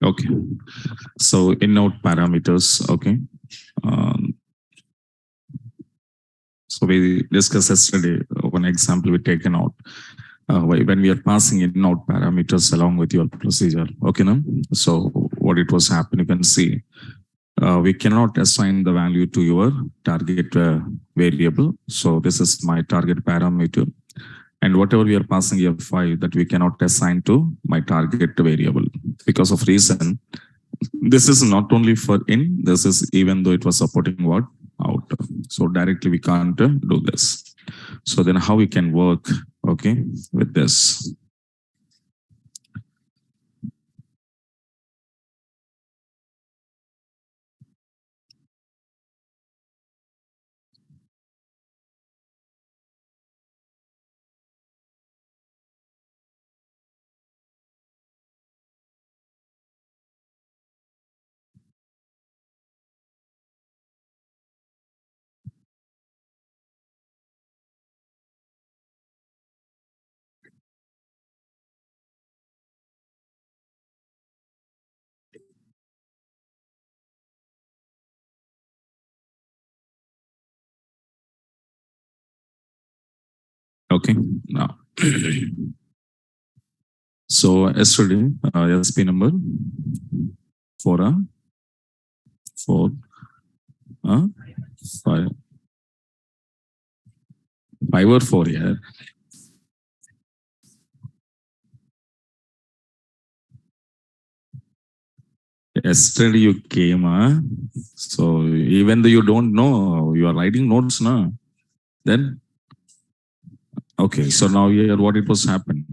Okay. So in-out parameters. Okay. Um, so we discussed yesterday one example we taken out when we are passing in-out parameters along with your procedure. Okay, no? So what it was happening, you can see we cannot assign the value to your target variable. So this is my target parameter. And whatever we are passing here 5 that we cannot assign to my target variable because of reason. This is not only for in, this is even though it was supporting what out. So directly we can't do this. So then how we can work, okay, with this. Okay, now. So yesterday, SP number 4, 4, 5, 5 or 4, yeah. Yesterday you came, so even though you don't know, you are writing notes, no? Then, okay, so now here what it was happened.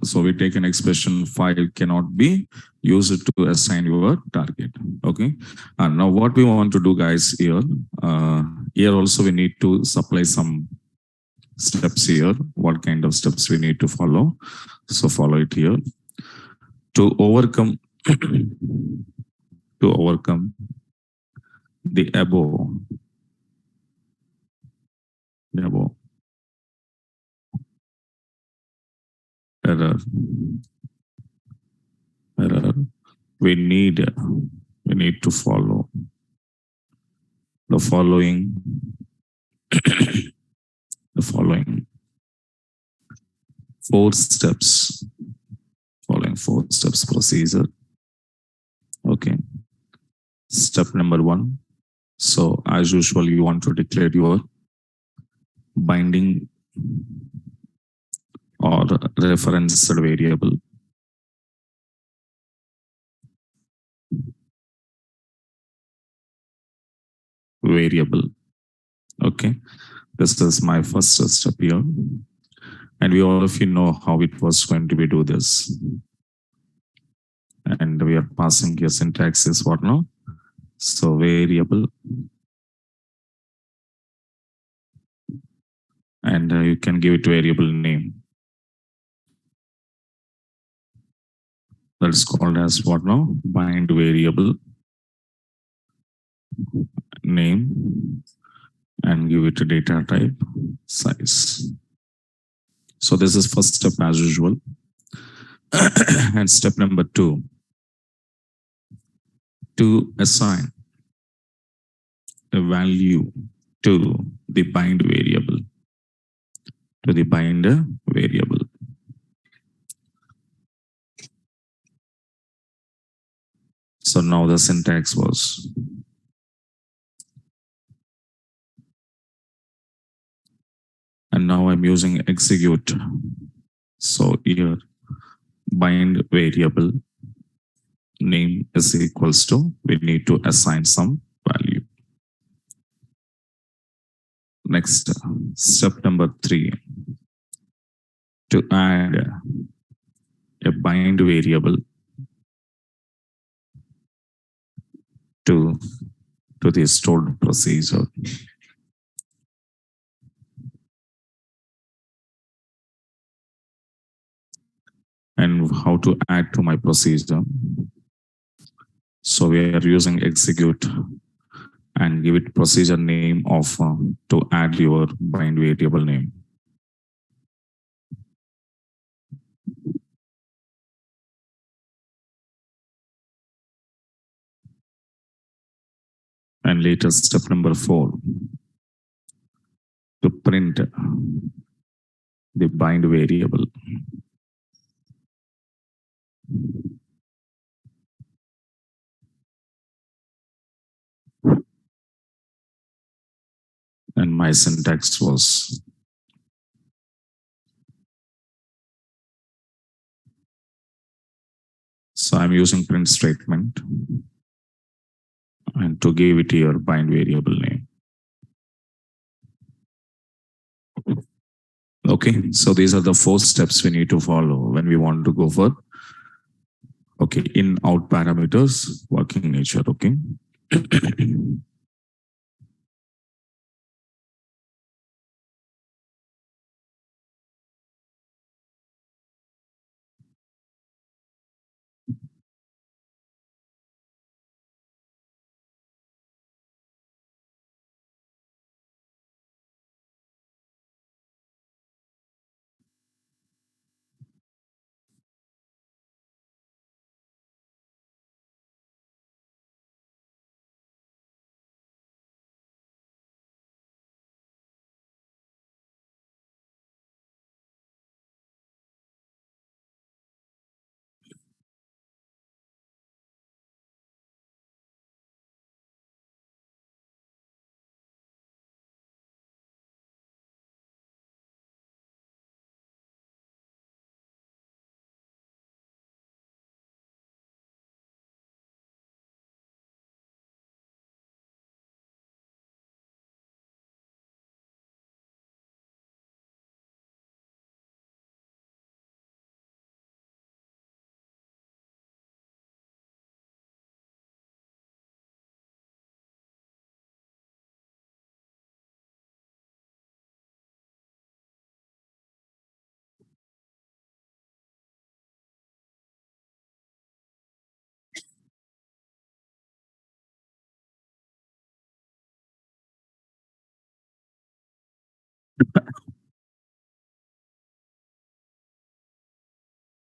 So we take an expression 5 cannot be used to assign your target. Okay. And now what we want to do, guys, here also we need to supply some steps here. What kind of steps we need to follow? So follow it here. To overcome the above error we need to follow the following four steps procedure. Okay, step number 1. So as usual, you want to declare your binding or reference variable. Okay, this is my first step here. And we all of you know how it was going to be do this. And we are passing your syntax is what now? So variable. And you can give it variable name. That's called as what now? Bind variable name and give it a data type size. So this is first step as usual. And step number 2, to assign a value to the bind variable. So now the syntax was and now I'm using execute. So here bind variable name is equals to, we need to assign some value. Next, step number 3, to add a bind variable to the stored procedure. And how to add to my procedure. So we are using execute and give it procedure name of to add your bind variable name. And later step number 4, to print the bind variable. And my syntax was, so I'm using print statement and to give it your bind variable name. Okay, so these are the 4 steps we need to follow when we want to go for, okay, in out parameters working nature. Okay.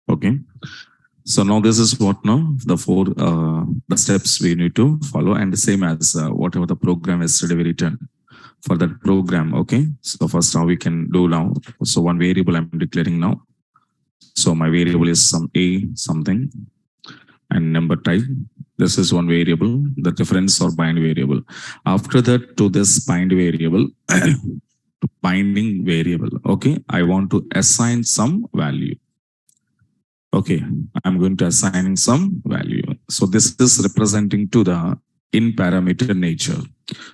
Okay. So now this is what now the 4 the steps we need to follow, and the same as whatever the program yesterday we written for that program. Okay. So first how we can do now. So one variable I'm declaring now. So my variable is some a something and number type. This is one variable, the difference or bind variable. After that, to this bind variable, to binding variable, okay, I want to assign some value. Okay, I'm going to assigning some value. So this is representing to the in parameter nature.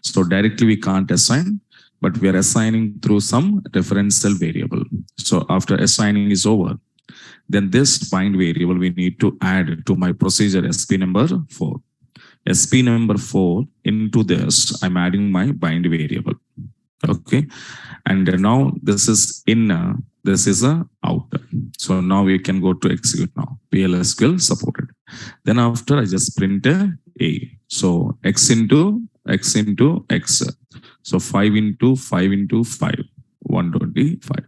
So directly we can't assign, but we are assigning through some referential variable. So after assigning is over, then this bind variable we need to add to my procedure SP number 4. SP number 4 into this, I'm adding my bind variable. Okay. And now this is in, this is a out. So now we can go to execute now. PLSQL supported. Then after I just print a. So x into x into x. So 5 into 5 into 5, 125.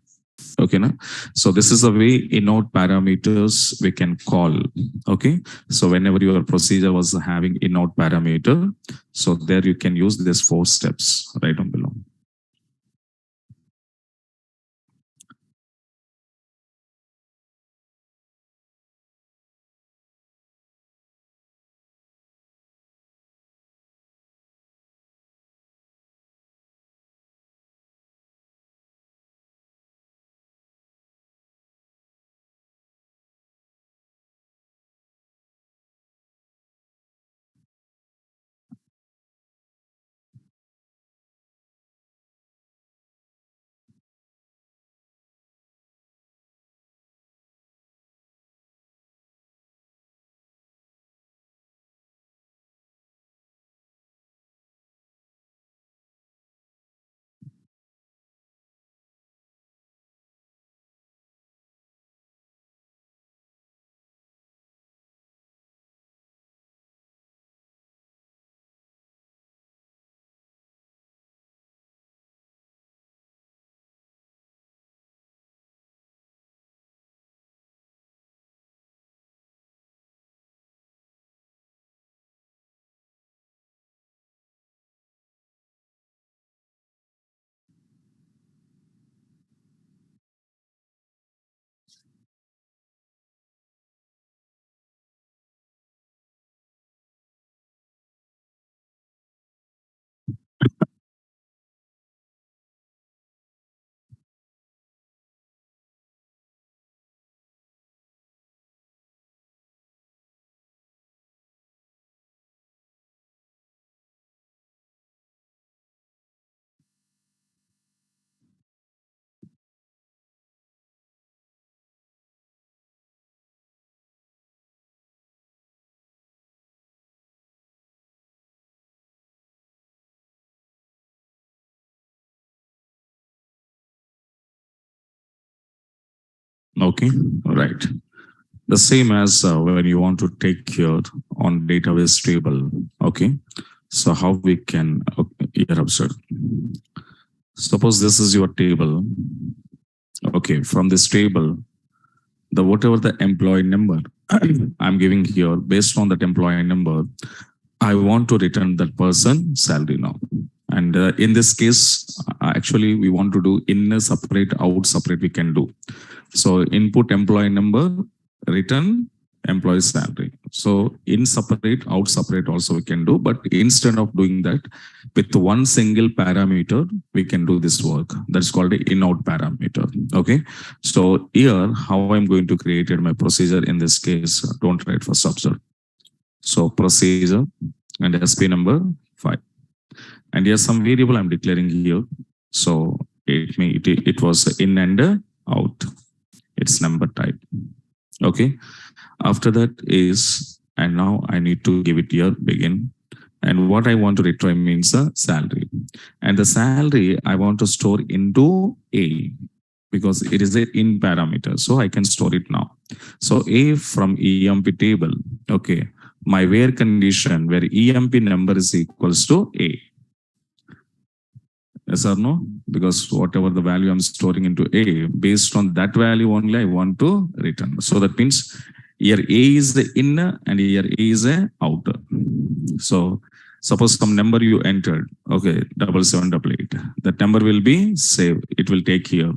Okay, now so this is a way in out parameters we can call. Okay, so whenever your procedure was having in out parameter, so there you can use this 4 steps right on below. Okay, right. The same as when you want to take care on database table. Okay, so how we can here observe. Suppose this is your table. Okay, from this table, the whatever the employee number I'm giving here, based on that employee number, I want to return that person salary now. And in this case, actually, we want to do in a separate, out separate, we can do. So input employee number, return employee salary. So in separate, out separate also we can do. But instead of doing that with one single parameter, we can do this work. That's called a in-out parameter. Okay. So here, how I'm going to create my procedure in this case, don't write first observe. So procedure and SP number 5. And here's some variable I'm declaring here. So it was in and out. It's number type. Okay. After that is, and now I need to give it here begin. And what I want to retrieve means a salary. And the salary I want to store into A because it is a in parameter. So I can store it now. So A from EMP table. Okay. My where condition where EMP number is equals to A. Yes or no? Because whatever the value I'm storing into A, based on that value only I want to return. So that means here A is the inner and here A is the outer. So suppose some number you entered, okay, 7788. That number will be saved. It will take here.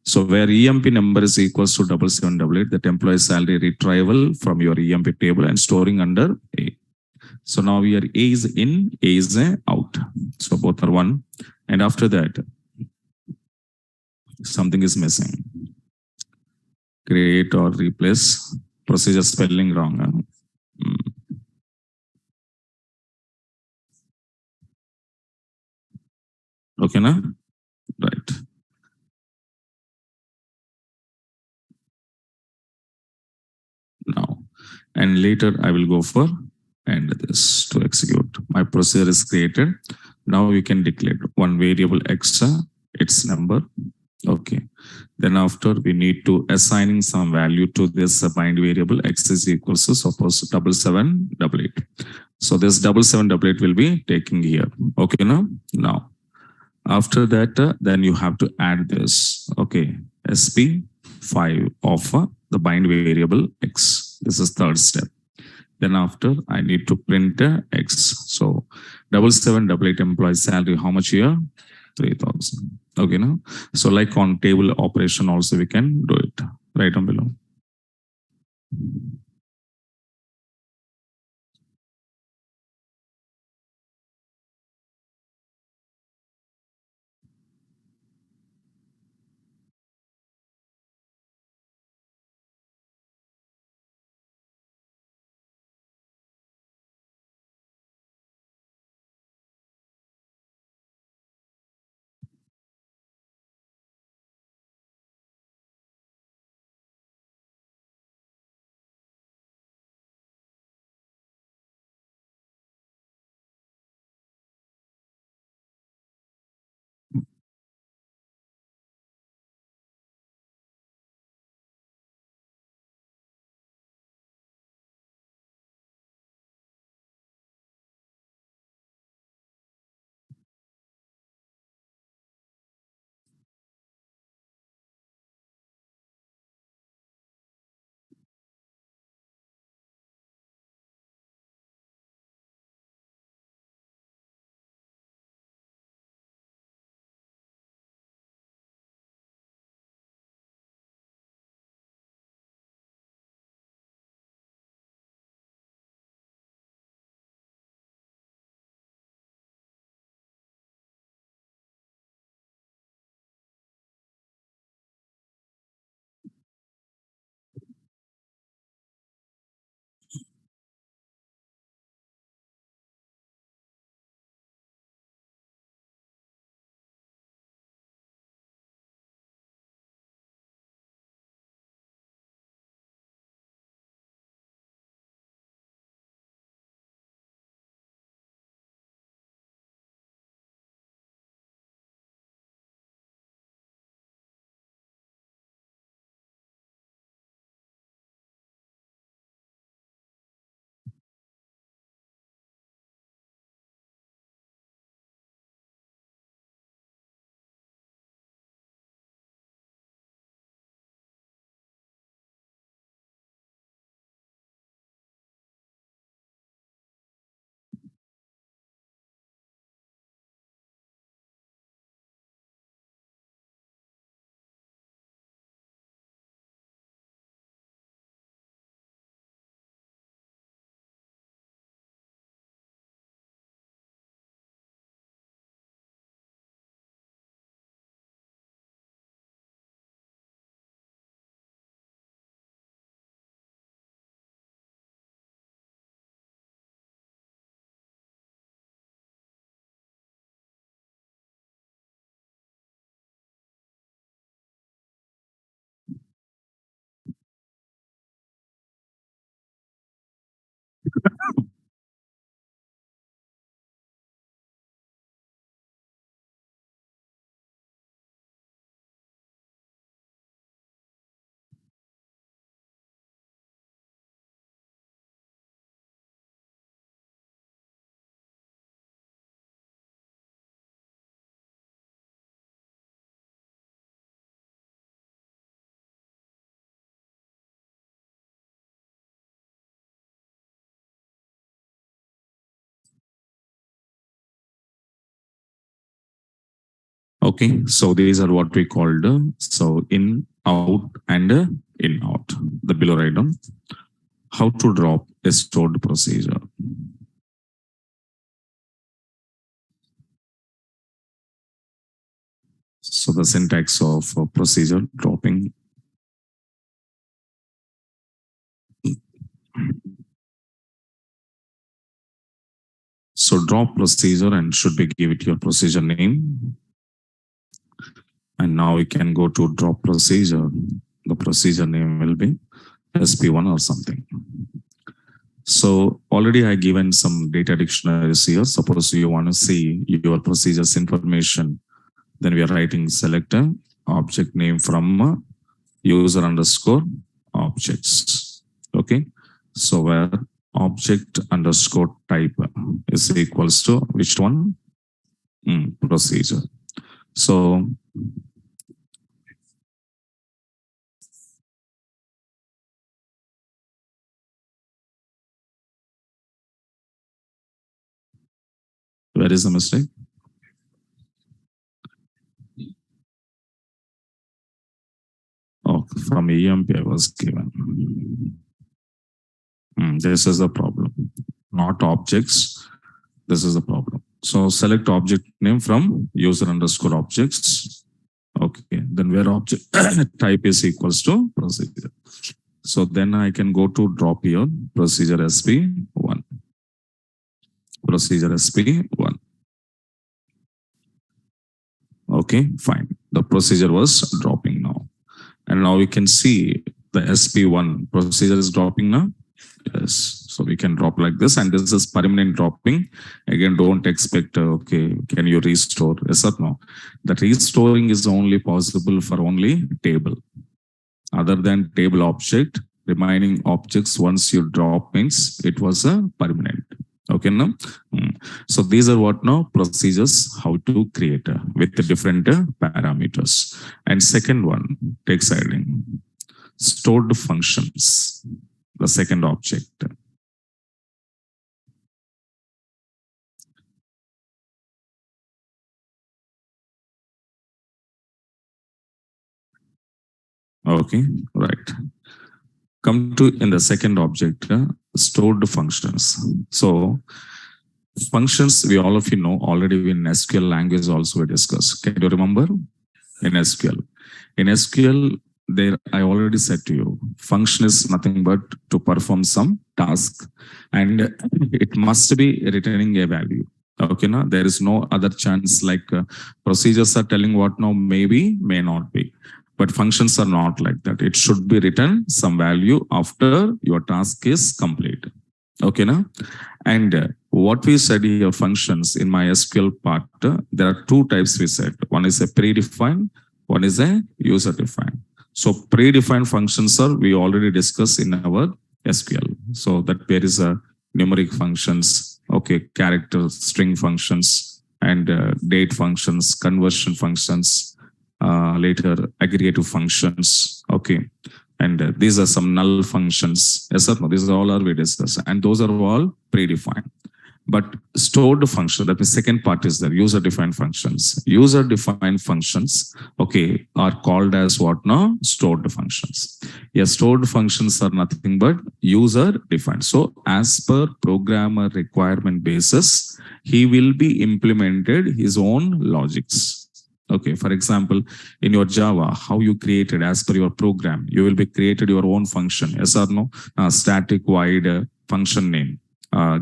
So where EMP number is equals to 7788, that employee salary retrieval from your EMP table and storing under A. So now here A is in, A is out. So both are one. And after that, something is missing. Create or replace. Procedure spelling wrong. Okay, na? Right. Now. And later I will go for and this to execute. My procedure is created. Now we can declare one variable extra, its number. Okay. Then after we need to assigning some value to this bind variable x is equals to suppose 7788. So this 7788 will be taking here. Okay, now after that, then you have to add this. Okay, SP5 of the bind variable x. This is third step. Then after I need to print x. So 7788 employee salary, how much here? 3000. Okay, now so like on table operation also we can do it right on below. Okay, so these are what we called so in, out, and in, out. The below item. How to drop a stored procedure. So the syntax of procedure dropping. So drop procedure and should be give it your procedure name. And now we can go to drop procedure. The procedure name will be SP1 or something. So already I given some data dictionaries here. Suppose you want to see your procedures information, then we are writing select a object name from user underscore objects. Okay. So where object underscore type is equals to which one? Procedure. So where is the mistake? Oh, from EMP I was given. This is the problem. Not objects. This is the problem. So select object name from user underscore objects. Okay. Then where object type is equals to procedure. So then I can go to drop here procedure SP1. Procedure SP1. Okay, fine. The procedure was dropping now. And now we can see the SP1 procedure is dropping now. Yes. So we can drop like this, and this is permanent dropping. Again, don't expect, okay, can you restore? Yes or no? The restoring is only possible for only table. Other than table object, remaining objects, once you drop means it was a permanent. Okay, now? So these are what now procedures, how to create with the different parameters. And second one, text hiding, stored functions, the second object. Okay, right. Come to in the second object, stored functions. So functions, we all of you know already in SQL language also we discussed. Can you remember? In SQL. In SQL, there I already said to you, function is nothing but to perform some task, and it must be returning a value. Okay, now there is no other chance. Like procedures are telling what now maybe, may not be. But functions are not like that. It should be written some value after your task is complete. Okay, now? And what we said here, functions in my SQL part, there are two types we said. One is a predefined, one is a user defined. So predefined functions are we already discussed in our SQL. So that there is a numeric functions, okay, character string functions, and date functions, conversion functions, later aggregative functions, okay. And these are some null functions. Yes or no? These are all are we discussed, and those are all predefined. But stored function, that the second part is the user defined functions. User defined functions, okay, are called as what now? Stored functions. Yeah, stored functions are nothing but user defined. So as per programmer requirement basis, he will be implemented his own logics. Okay, for example, in your Java, how you created as per your program, you will be created your own function. Yes or no? Static void function name,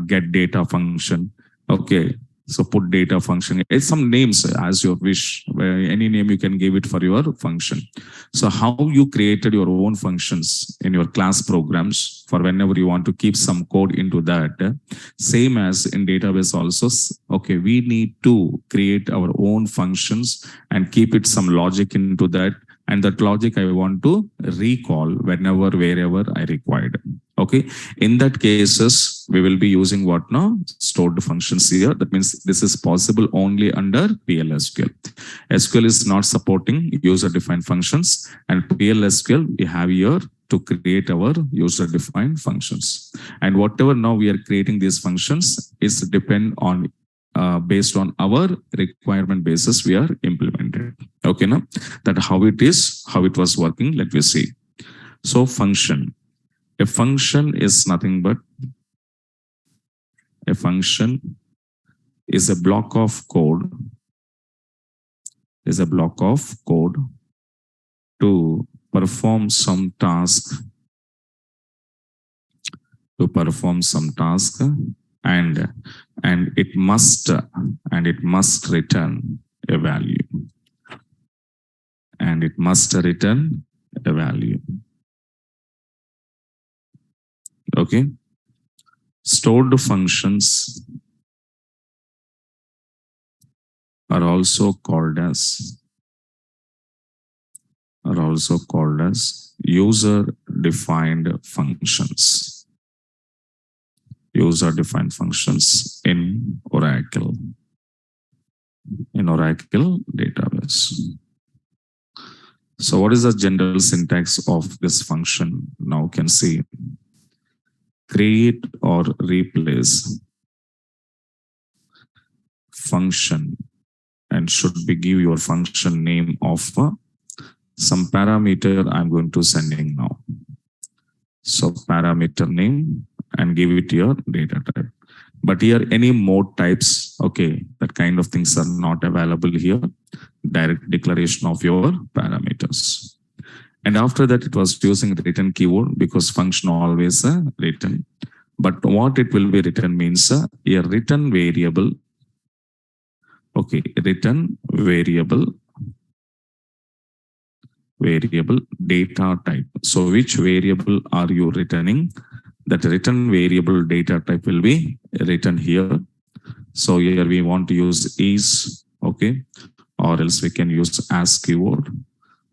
get data function. Okay, So put data function, it's some names as your wish, where any name you can give it for your function. So how you created your own functions in your class programs for whenever you want to keep some code into that, same as in database also, okay, we need to create our own functions and keep it some logic into that. And that logic I want to recall whenever, wherever I required. Okay. In that cases, we will be using what now? Stored functions here. That means this is possible only under PLSQL. SQL is not supporting user-defined functions, and PLSQL we have here to create our user-defined functions. And whatever now we are creating these functions is depend on based on our requirement basis we are implemented. Okay, now that how it is, how it was working. Let me see. So function. A function is nothing but a function is a block of code to perform some task and it must return a value Okay. Stored functions are also called as user-defined functions. User-defined functions in Oracle database. So what is the general syntax of this function? Now you can see create or replace function and should be give your function name of some parameter I'm going to sending now. So parameter name and give it your data type. But here any mode types, okay, that kind of things are not available here. Direct declaration of your parameters. And after that, it was using return keyword because function always return. But what it will be written means a return variable. Okay, return variable data type. So which variable are you returning? That return variable data type will be written here. So here we want to use is, okay, or else we can use as keyword.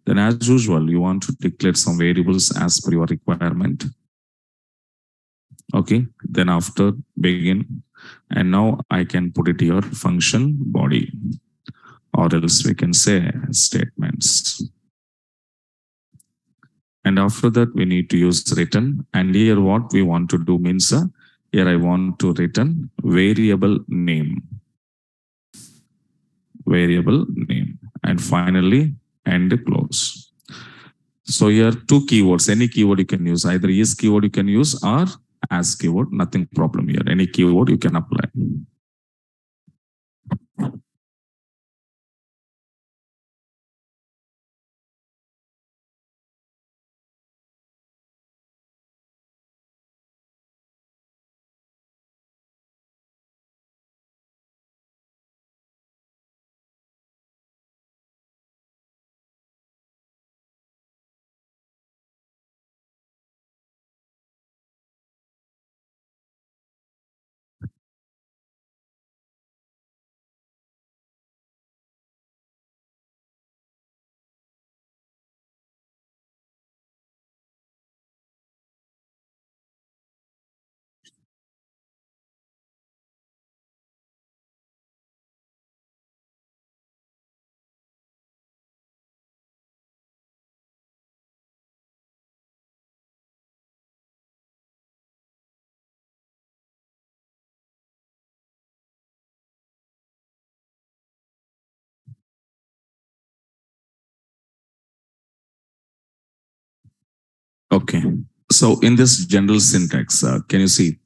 Then as usual, you want to declare some variables as per your requirement. Okay, then after begin, and now I can put it here function body, or else we can say statements. And after that, we need to use return. And here what we want to do means, here I want to return variable name. And finally, end close. So here two keywords, any keyword you can use, either is keyword you can use or as keyword, nothing problem here. Any keyword you can apply. Okay. So in this general syntax, can you see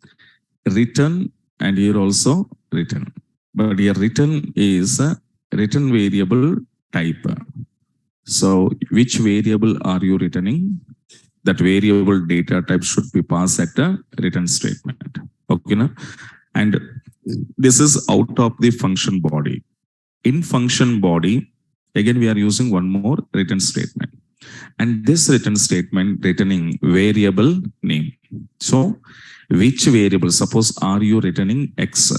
return and here also return. But here return is a return variable type. So which variable are you returning? That variable data type should be passed at the return statement. Okay. Na? And This is out of the function body. In function body, again we are using one more return statement, and this return statement returning variable name. So which variable, suppose are you returning x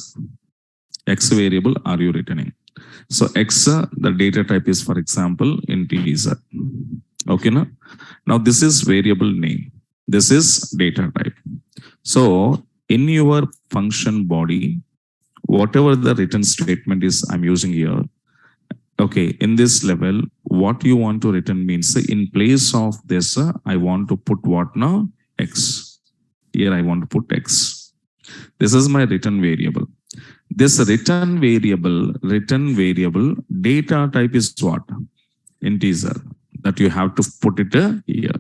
variable are you returning? So x, the data type is, for example, integer. Okay, now this is variable name, this is data type. So in your function body, whatever the return statement is I'm using here, okay, in this level, what you want to return means, in place of this, I want to put what now? X. Here I want to put X. This is my return variable. This return variable data type is what? Integer. That you have to put it here.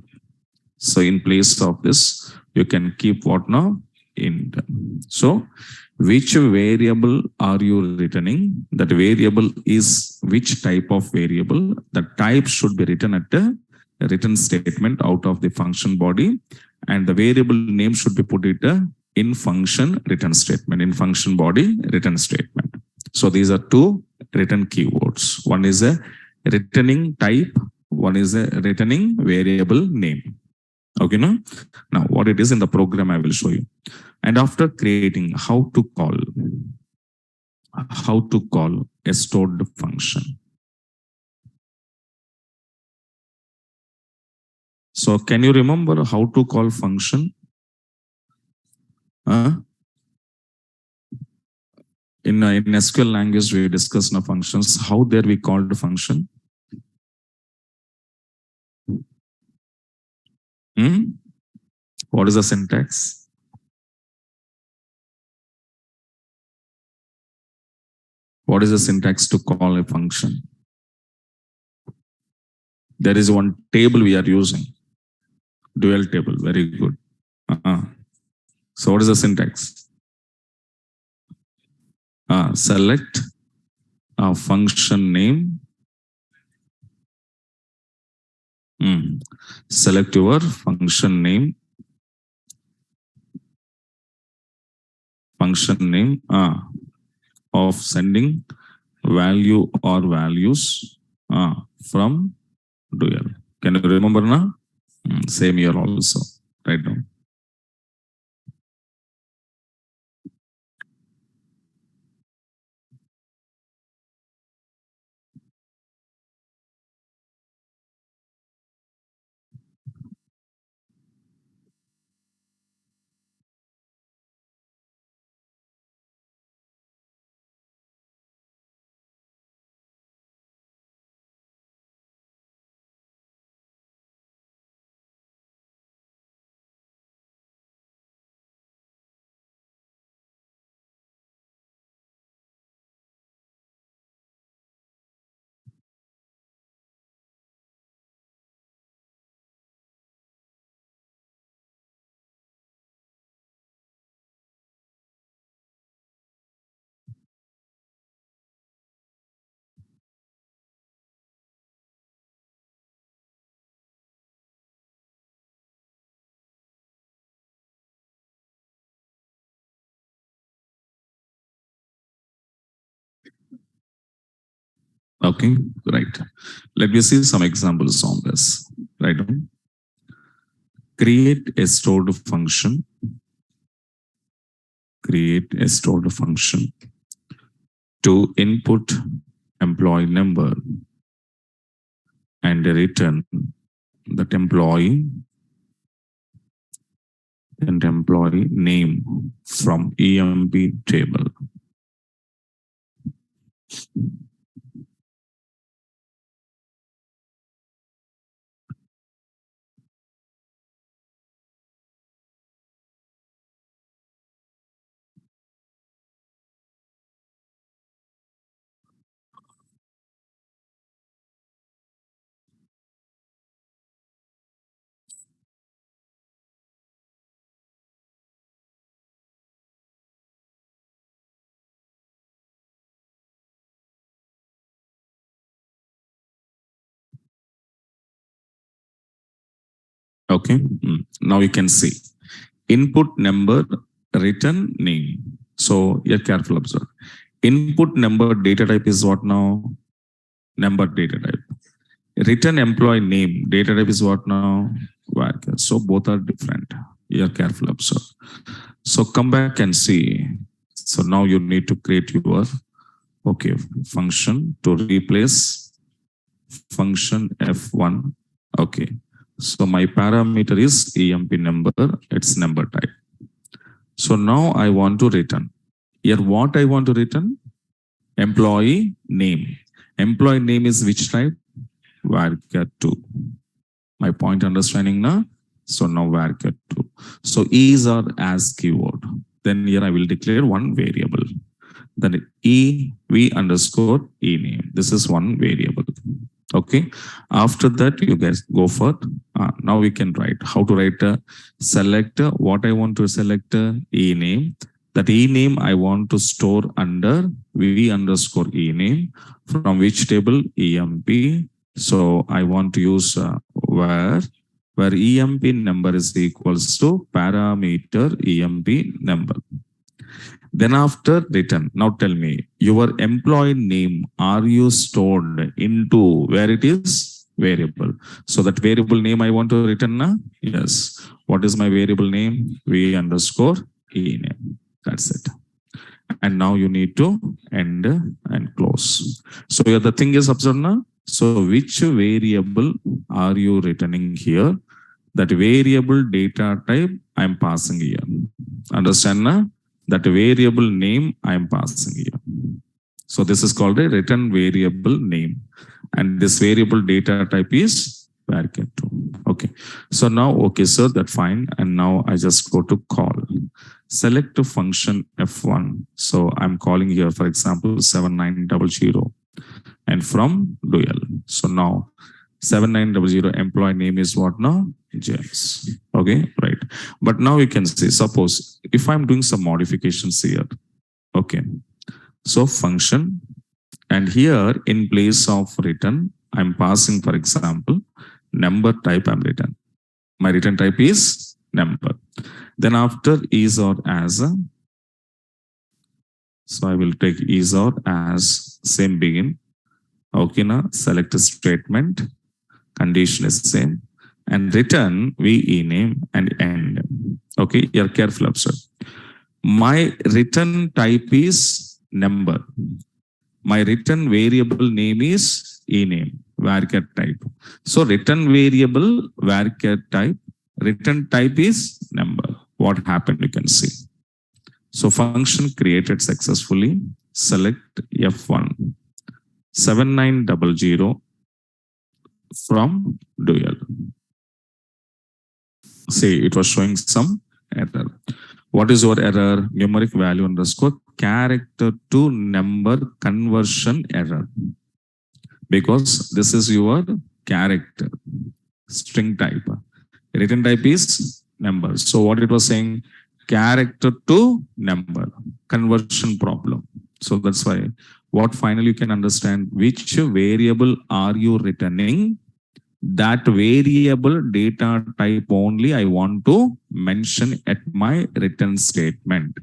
So in place of this, you can keep what now? Int. So which variable are you returning? That variable is which type of variable? The type should be written at a return statement out of the function body, and the variable name should be put it in function return statement, in function body return statement. So these are two return keywords. One is a returning type, one is a returning variable name. Okay, now what it is in the program I will show you. And after creating, how to call a stored function. So can you remember how to call function? In SQL language, we discussed now functions. How there we called function? What is the syntax? What is the syntax to call a function? There is one table we are using. Dual table. Very good. So what is the syntax? Select a function name. Select your function name. Function name of sending value or values from dual. Can you remember now? Same here also. Right now. Okay, right. Let me see some examples on this. Right. Create a stored function. Create a stored function to input employee number and return that employee and employee name from EMP table. Okay, now you can see input number, return name. So you're careful observe. Input number data type is what now? Number data type. Return employee name data type is what now? Varchar. So both are different. You're careful observe. So come back and see. So now you need to create your function to replace function F1. Okay. So my parameter is EMP number. It's number type. So now I want to return. Here what I want to return? Employee name. Employee name is which type? Varchar 2. My point understanding now? So now varchar 2. So is or as keyword. Then here I will declare one variable. Then v underscore e name. This is one variable. Okay. After that, you guys go for now we can write how to write a select what I want to select e name. That e name I want to store under v underscore e name from which table emp. So I want to use where emp number is equals to parameter emp number. Then after return, now tell me, your employee name, are you stored into where it is? Variable. So that variable name I want to return now? Yes. What is my variable name? V underscore E name. That's it. And now you need to end and close. So here the thing is observed now. So which variable are you returning here? That variable data type I'm passing here. Understand now? That variable name I'm passing here. So this is called a return variable name. And this variable data type is varchar2. Okay. So now, okay, sir, that's fine. And now I just go to call. Select a function F1. So I'm calling here, for example, 7900. And from dual. So now 7900 employee name is what now? James. Okay, right. But now you can see, suppose if I'm doing some modifications here, okay. So function, and here in place of return, I'm passing, for example, number type I'm return. My return type is number. Then after is or as, so I will take is or as, same begin. Okay, now select a statement, condition is same, and return VE name and end. Okay, you're careful observe. My return type is number. My return variable name is E name, varchar type. So return variable varchar type, return type is number. What happened you can see. So function created successfully. Select F1 7900 from dual. See, it was showing some error. What is your error? Numeric value underscore character to number conversion error. Because this is your character, string type. Written type is number. So what it was saying, character to number, conversion problem. So that's why what finally you can understand, which variable are you returning? That variable data type only I want to mention at my return statement.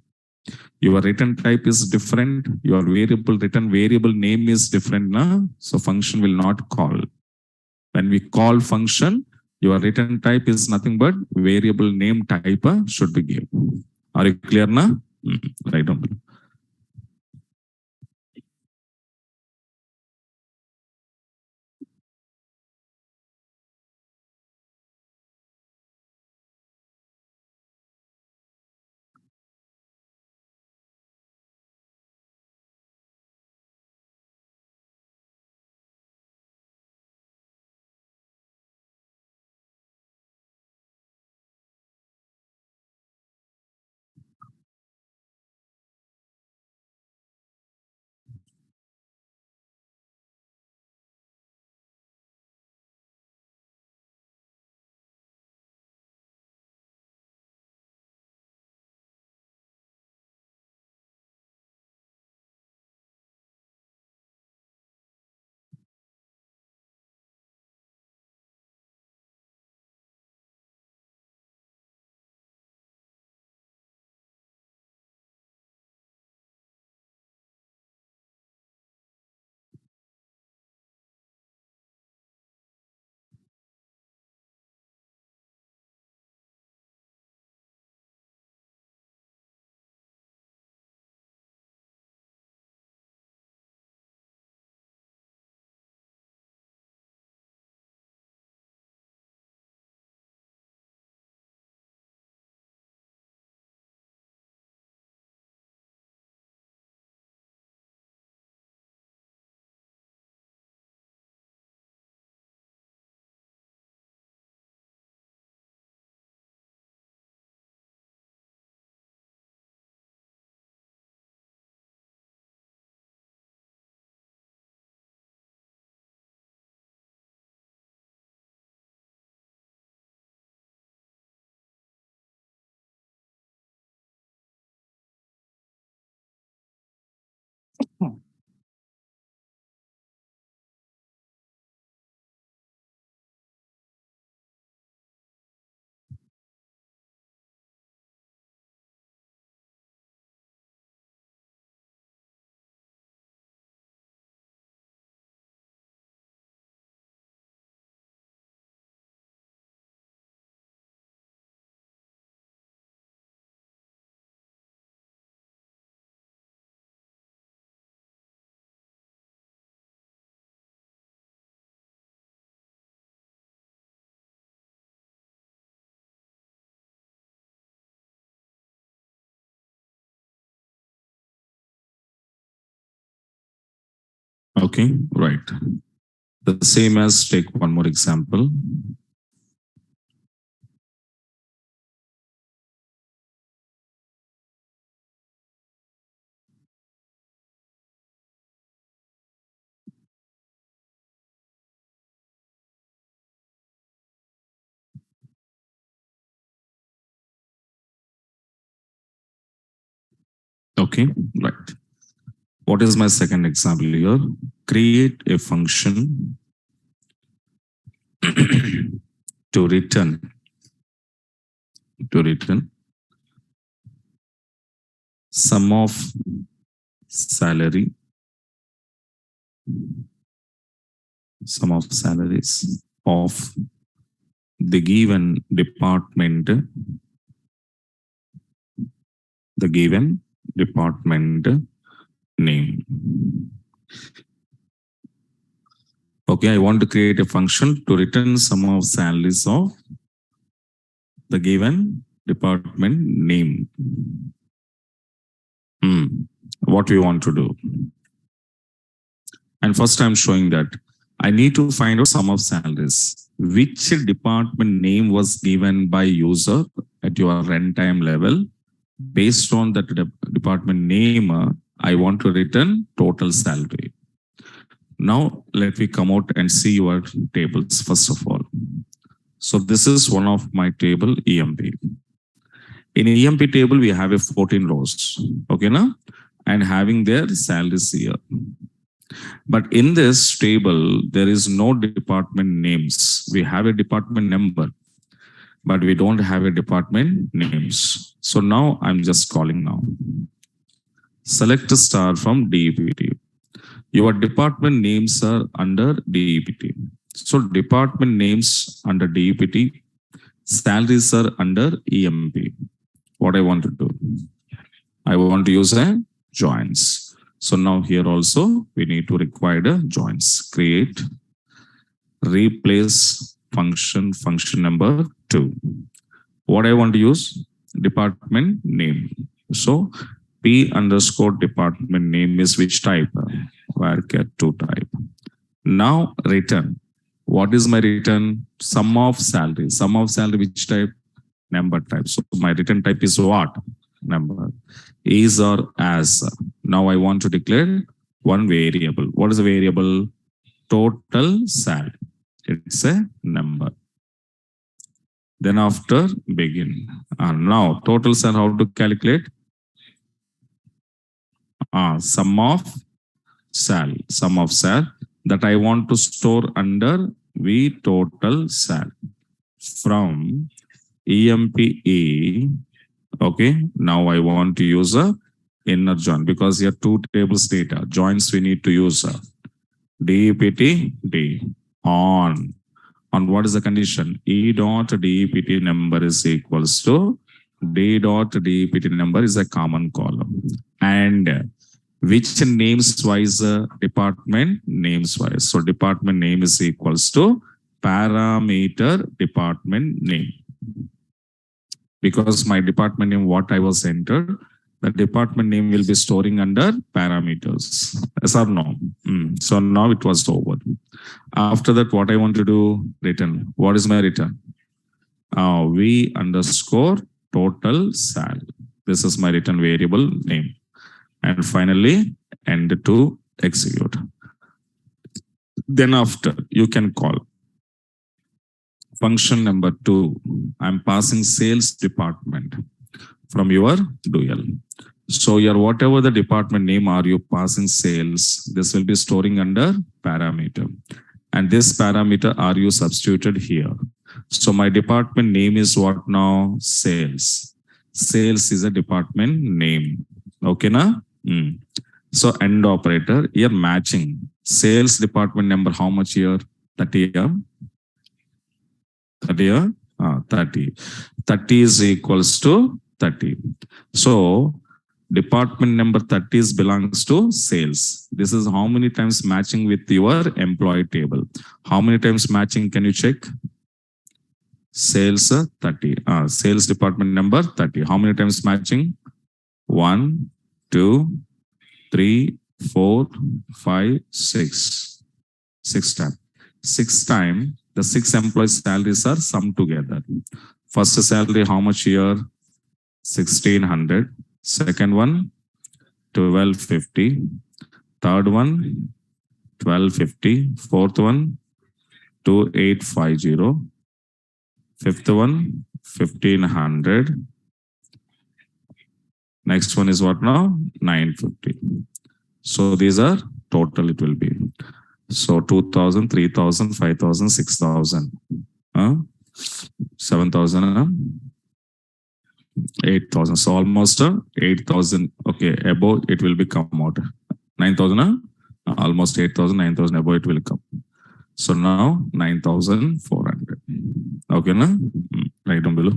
Your return type is different. Your variable return variable name is different. Na? So function will not call. When we call function, your return type is nothing but variable name type should be given. Are you clear now? Right on. Okay, right. The same as take one more example. Okay, right. What is my second example here? Create a function to return to return sum of salary, sum of salaries of the given department, the given department name. Okay, I want to create a function to return sum of salaries of the given department name. What we want to do. And first I'm showing that I need to find out sum of salaries. Which department name was given by user at your runtime level? Based on that department name, I want to return total salary. Now, let me come out and see your tables first of all. So this is one of my table EMP. In EMP table, we have a 14 rows, okay, now, and having their salaries here. But in this table, there is no department names. We have a department number, but we don't have a department names. So now I'm just calling now. Select a star from DEPT. Your department names are under DEPT. So department names under DEPT, salaries are under EMP. What I want to do? I want to use a joins. So now here also we need to require the joins. Create, replace function number 2. What I want to use? Department name. So P underscore department name is which type? Varchar 2 type. Now return. What is my return? Sum of salary. Sum of salary which type? Number type. So my return type is what? Number. Is or as. Now I want to declare one variable. What is the variable? Total salary. It's a number. Then after begin. Now total salary, how to calculate? Sum of sal. Sum of sal that I want to store under V total sal from EMPE. Okay, now I want to use a inner join because here two tables data. Joins we need to use DEPT D on. On what is the condition? E dot DEPT number is equals to D dot DEPT number is a common column. And which names wise department names wise. So department name is equals to parameter department name. Because my department name, what I was entered, the department name will be storing under parameters. Yes or no? So now it was over. After that, what I want to do? Return. What is my return? V underscore total sal. This is my return variable name. And finally, end to execute. Then after, you can call function number 2. I'm passing sales department from your dual. So your whatever the department name are you passing sales, this will be storing under parameter. And this parameter are you substituted here. So my department name is what now? Sales. Sales is a department name. Okay, na? So end operator, here matching. Sales department number, how much here? 30 here. 30 here? 30. 30 is equals to 30. So department number 30 is belongs to sales. This is how many times matching with your employee table. How many times matching can you check? Sales 30. Sales department number 30. How many times matching? 1, 2, 3, 4, 5, 6. Six time. Six time, the six employees' salaries are summed together. First salary, how much here? 1600. Second one, 1250. Third one, 1250. Fourth one, 2850. Fifth one, 1500. Next one is what now? 950. So these are total it will be. So 2000, 3000, 5000, 6000. 7000, 8000. So almost 8000. Okay, above it will be come out. 9000, almost 8000, 9000 above it will come. So now 9400. Okay, na? Right down below.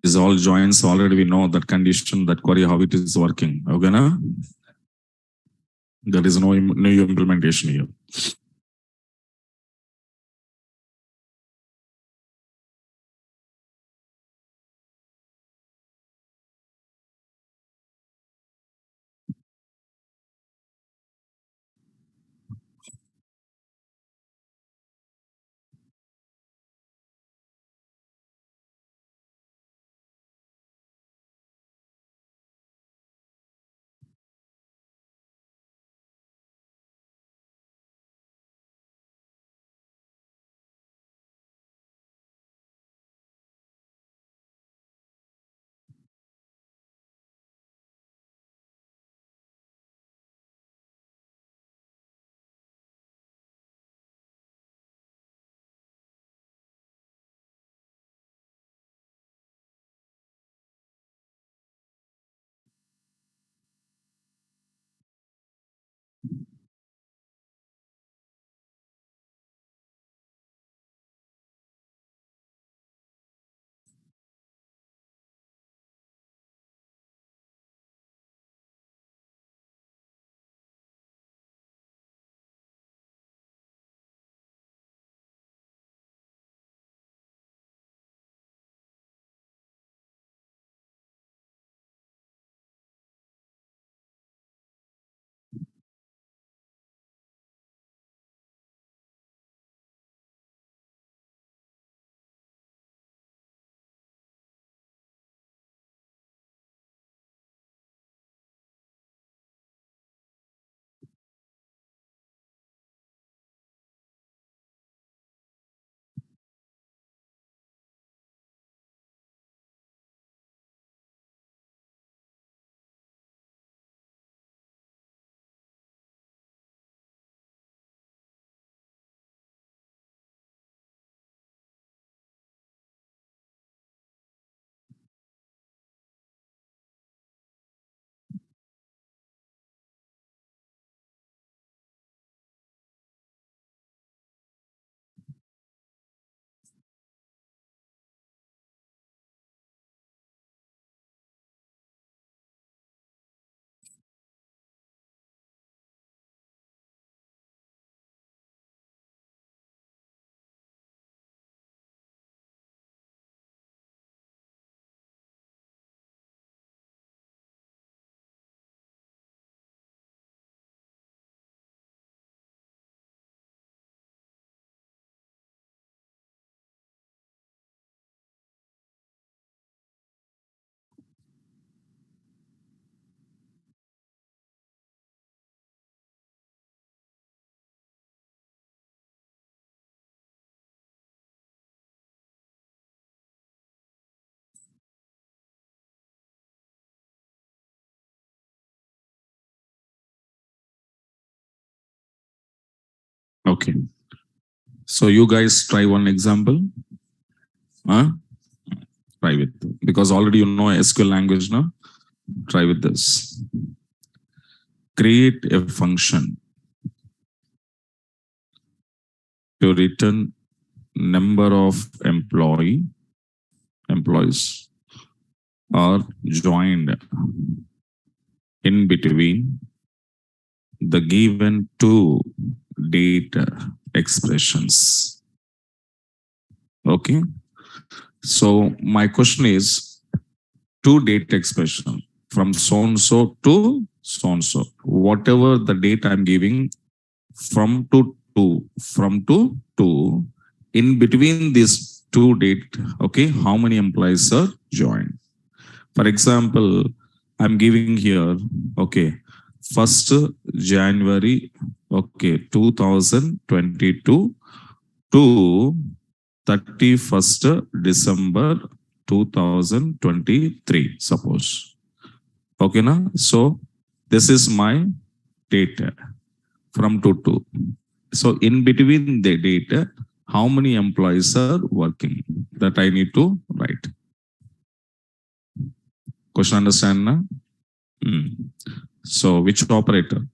Is all joins already we know that condition, that query, how it is working. Okay, na? There is no new implementation here. Okay. So you guys try one example. Huh? Try with, because already you know SQL language now. Try with this. Create a function to return number of employees are joined in between the given two data expressions. Okay. So my question is, two data expression from so and so to so and so. Whatever the data I'm giving from to in between these two date, okay, how many employees are joined? For example, I'm giving here, okay, 1st January, okay, 2022 to 31st December 2023, suppose. Okay, na? So this is my data from 2 to. So in between the data, how many employees are working? That I need to write. Question understand na? So which operator?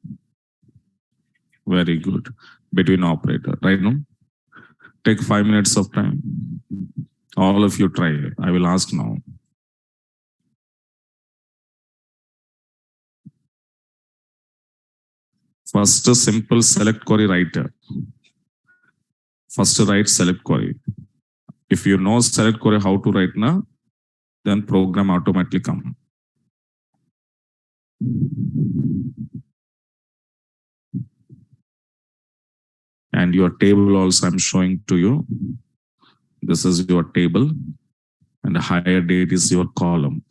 Very good. Between operator, right? No? Take 5 minutes of time. All of you try. I will ask now. First, simple select query writer. First, write select query. If you know select query how to write now, then program automatically come. And your table also I'm showing to you. This is your table, and the higher date is your column.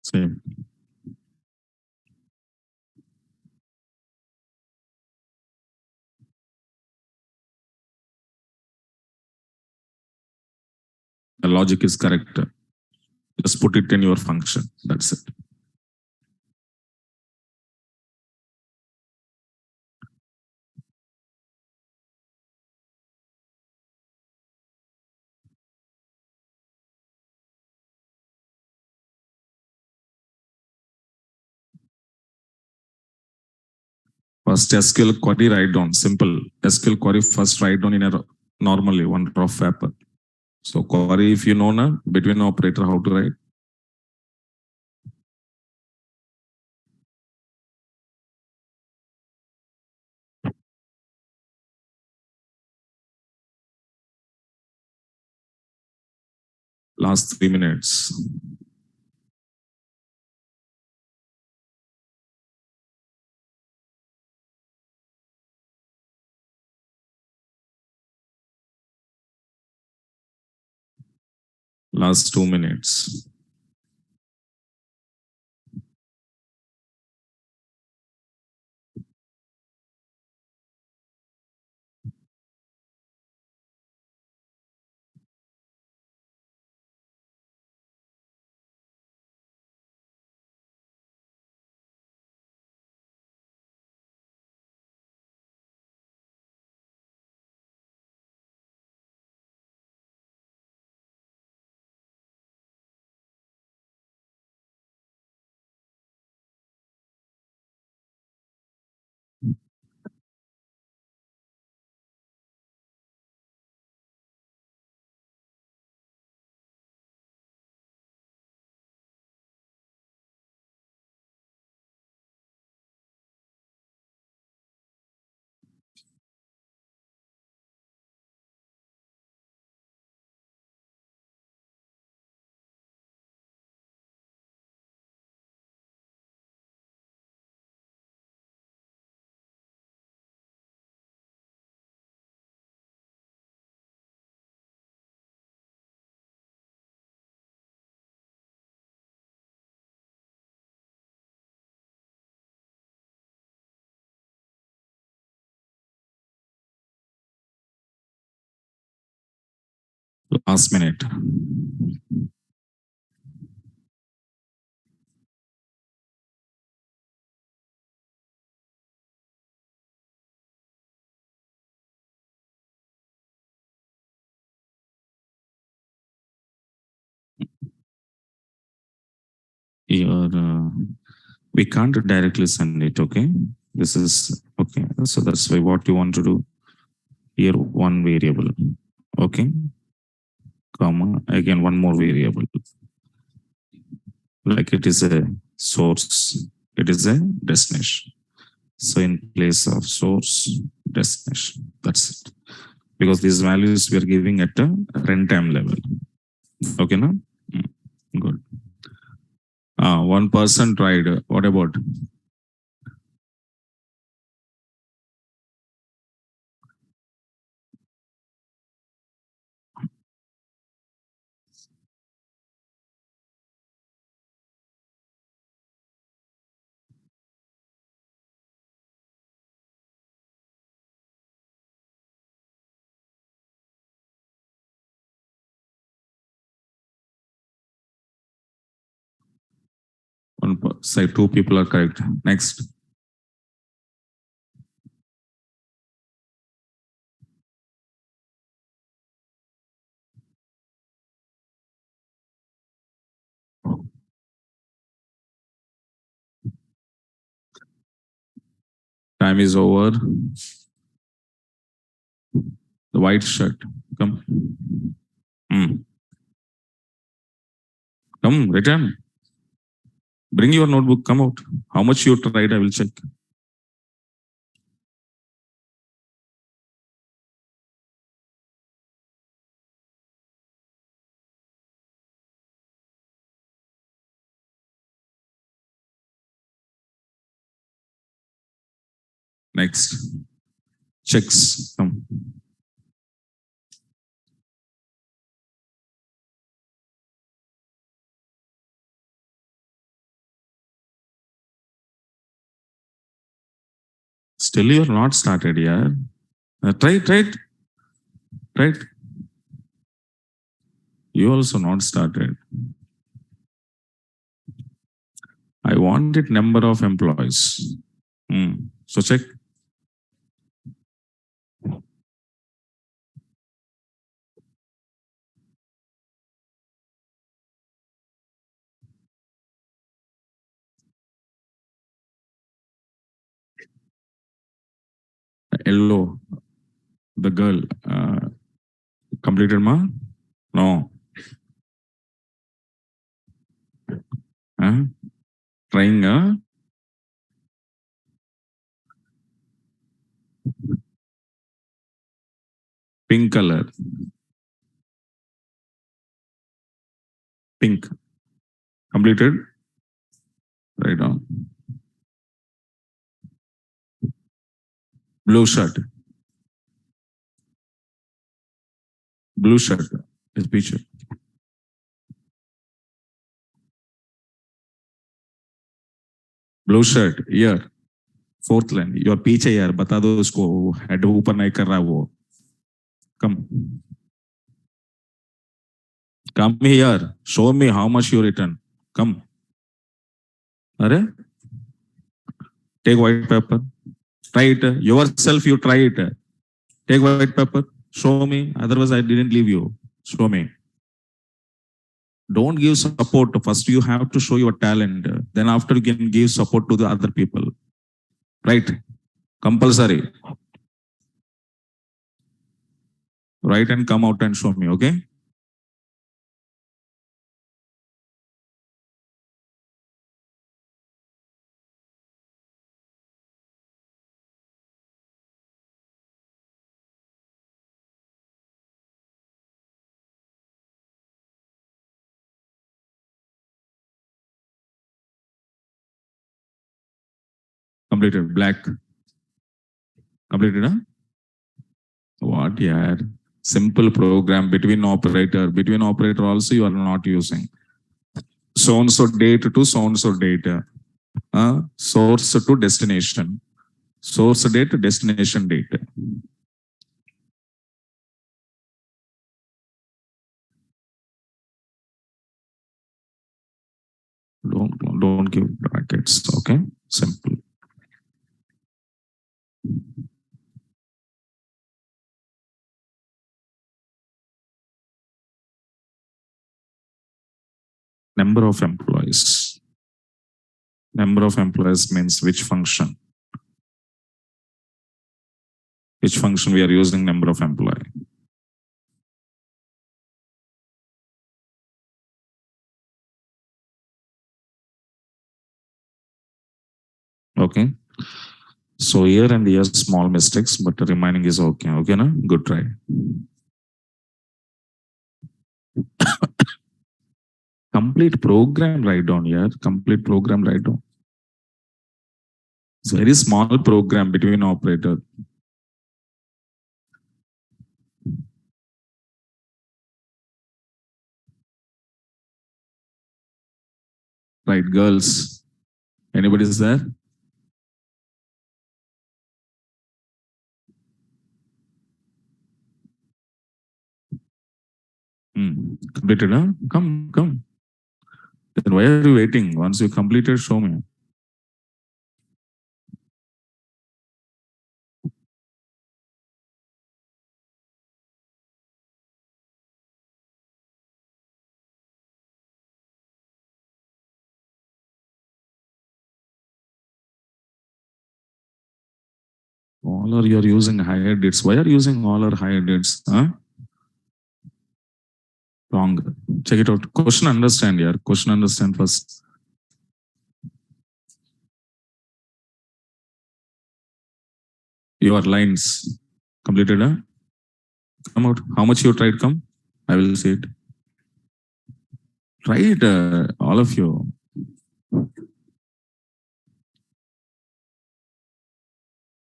Same. The logic is correct. Just put it in your function. That's it. First SQL query write down. Simple. SQL query first write down in a normally one rough paper. So query, if you know na, between operator how to write. Last 3 minutes. Last 2 minutes. Last minute. Your, we can't directly send it, okay? This is, okay. So that's why what you want to do here, one variable, okay? Comma, again, one more variable. Like it is a source, it is a destination. So in place of source, destination, that's it. Because these values we are giving at a runtime level. Okay, no? Good. One person tried. What about? Say two people are correct. Next. Time is over. The white shirt. Come. Come, return. Bring your notebook. Come out. How much you tried, I will check. Next. Checks. Come. Still you're not started, yeah. Try it. Right? You also not started. I wanted number of employees. So check. Yellow. The girl. Completed ma? No. Trying pink color. Pink. Completed. Right on. Blue shirt. Blue shirt. Is picture. Blue shirt. Here. Fourth line. Your पीछे यार बता दो उसको head ऊपर नहीं कर रहा वो. Come. Come here. Show me how much you return. Come. अरे? Take white paper. Try it. Yourself you try it. Take white paper. Show me. Otherwise I didn't leave you. Show me. Don't give support. First you have to show your talent. Then after you can give support to the other people. Right? Compulsory. Right, and come out and show me, okay? Completed. Black. Completed, huh? What, yeah? Simple program between operator. Between operator also you are not using. So-and-so date to so-and-so data. Source to destination. Source date, destination date. Don't give brackets. Okay, simple. Number of employees. Number of employees means which function? Which function we are using number of employee? Okay. So here and here small mistakes, but the remaining is okay. Okay, na? Good try. Complete program write down here. Complete program write down. It's very small program between operator. Right, girls. Anybody is there? Completed, huh? Come. Then why are you waiting? Once you completed, show me. All are you are using higher dates. Why are you using all are higher dates? Huh? Wrong. Check it out. Question understand here. Question understand first. Your lines completed, huh? Come out. How much you tried come? I will see it. Try it, all of you.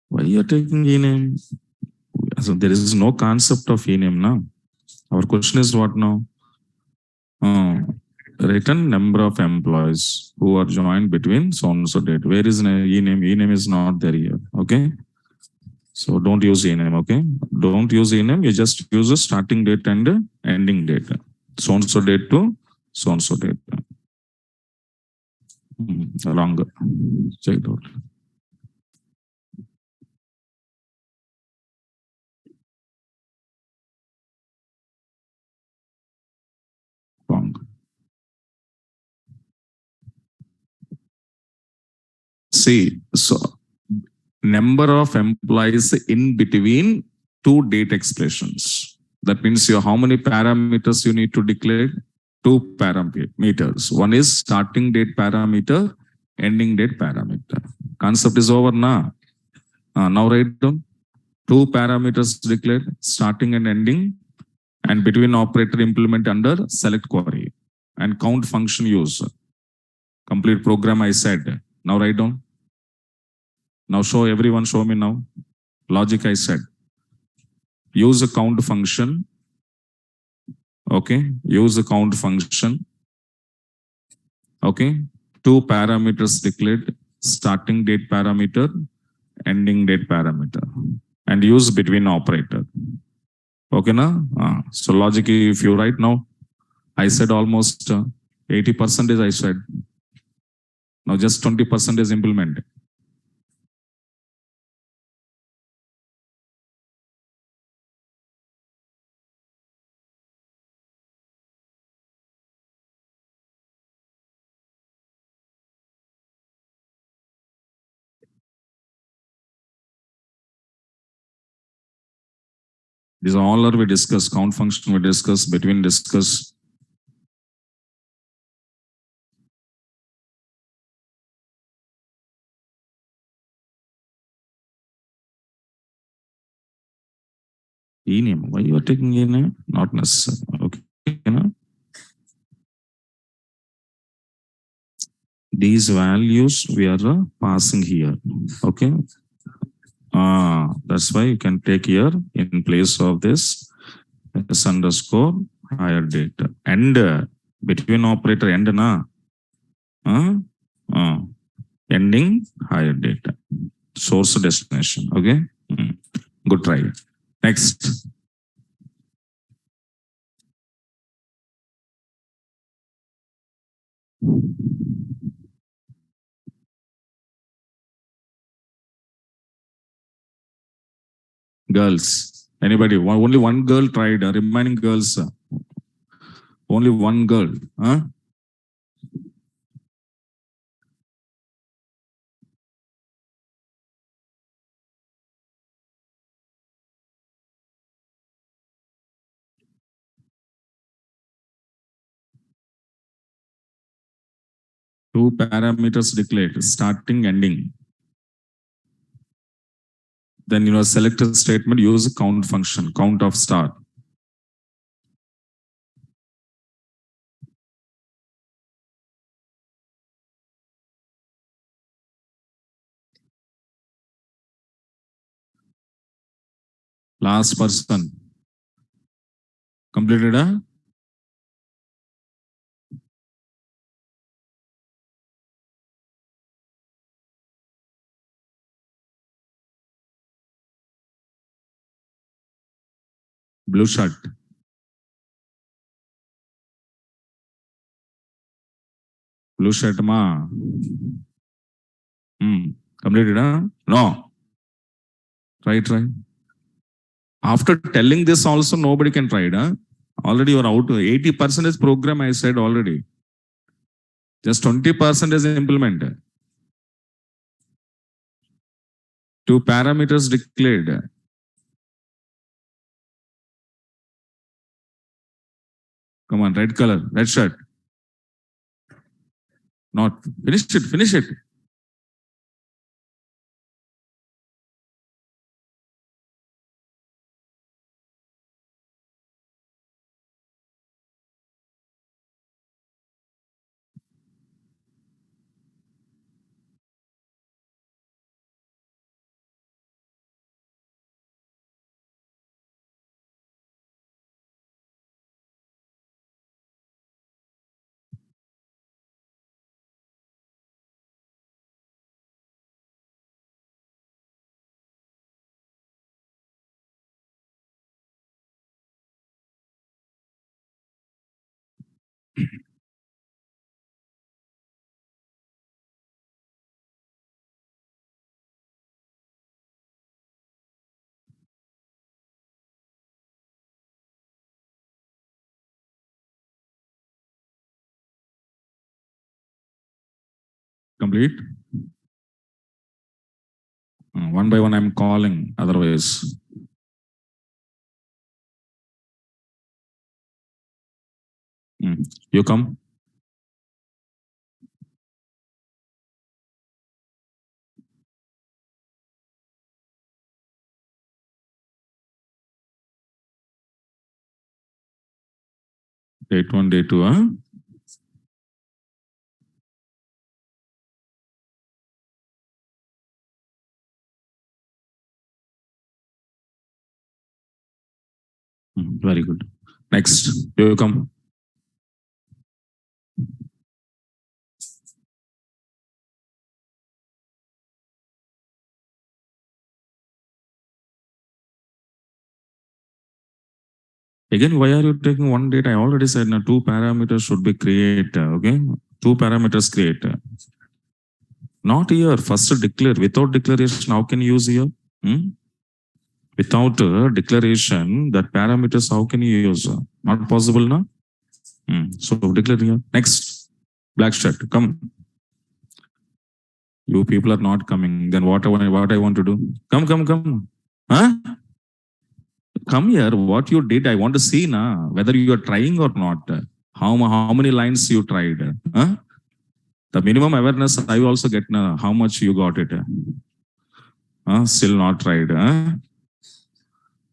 Why you are taking e-name? So there is no concept of e-name now. Our question is what now? Written number of employees who are joined between so and so date. Where is e-name? E-name is not there here. Okay. So don't use e-name. Okay. Don't use e-name. You just use the starting date and ending date. So and so date to so and so date. Wrong. Check it out. Wrong. See, so number of employees in between two date expressions. That means you how many parameters you need to declare? Two parameters. One is starting date parameter, ending date parameter. Concept is over now. Now write down two parameters declared, starting and ending, and between operator implement under select query and count function use. Complete program I said. Now write down. Now show everyone, show me now. Logic I said. Use a count function. Okay. Use a count function. Okay. Two parameters declared, starting date parameter, ending date parameter, and use between operator. Okay, na? So logic, if you write now, I said almost 80% I said. Now just 20% is implement. These all are we discuss, count function we discuss, between discuss. E-name, why you are taking e-name? Not necessary. Okay. These values we are passing here. Okay. That's why you can take here in place of this s underscore higher data and between operator end na ending higher data source destination. Okay. Good try. Next. Girls. Anybody? Only one girl tried. Remaining girls. Only one girl. Huh? Two parameters declared, starting, ending. Then select a statement, use a count function, count of star. Last person. Completed, huh? Blue shirt. Blue shirt, ma. Completed, huh? No. Try. After telling this also, nobody can try it, huh? Already you're out. 80% program, I said already. Just 20% is implement. Two parameters declared. Come on, red color, red shirt. Not. Finish it. Complete. One by one, I'm calling. Otherwise, you come. Date one, day two, huh? Very good. Next, you come. Again, why are you taking one date? I already said now two parameters should be created. Okay, two parameters create. Not here. First declare. Without declaration, how can you use here? Without declaration, that parameters, how can you use? Not possible, no? So declare here. Next, black shirt. Come. You people are not coming. Then what I want to do? Come. Huh? Come here. What you did, I want to see now whether you are trying or not. How many lines you tried? Huh? The minimum awareness I will also get now. How much you got it? Still not tried.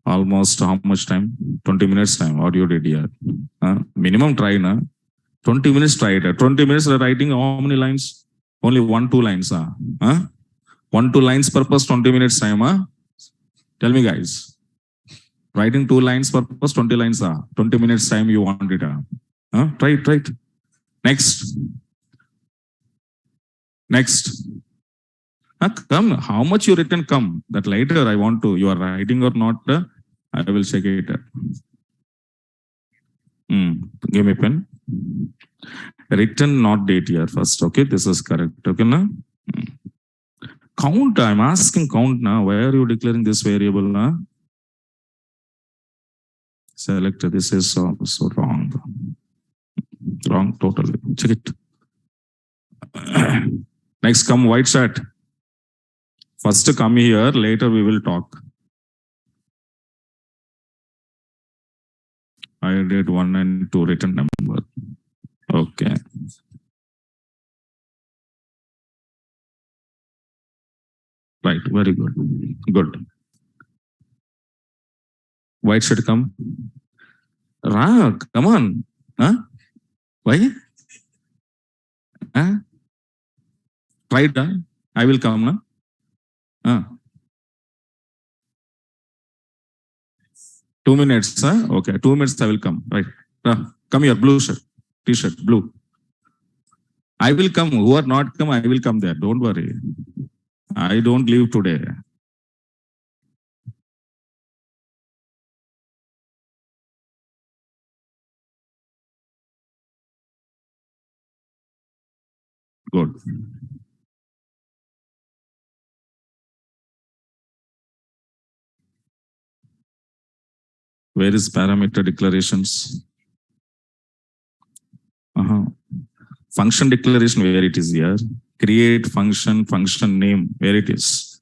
Almost how much time? 20 minutes time. What you did here? Minimum try na. 20 minutes tried. 20 minutes writing how many lines? Only 1-2 lines. 1-2 lines purpose 20 minutes time. Tell me guys. Writing 2 lines purpose 20 lines. 20 minutes time you want it. Try it. Next. Come. How much you written? Come. That later I want to. You are writing or not? I will check it. Give me pen. Written, not date here first. Okay, this is correct. Okay, now count. I'm asking count now. Why are you declaring this variable? Select this is also wrong. Wrong totally. Check it. Next, come white chat. First come here, later we will talk. I did 1 and 2 written number. Okay. Right, very good. Good. White should come. Ra, come on. Huh? Why? Huh? Right, huh? I will come. Huh? Huh? 2 minutes. Huh? Okay, 2 minutes I will come. Right. Come here, blue shirt, t-shirt, blue. I will come. Who are not come, I will come there. Don't worry. I don't leave today. Good. Where is parameter declarations? Function declaration, where it is here. Create function, function name, where it is.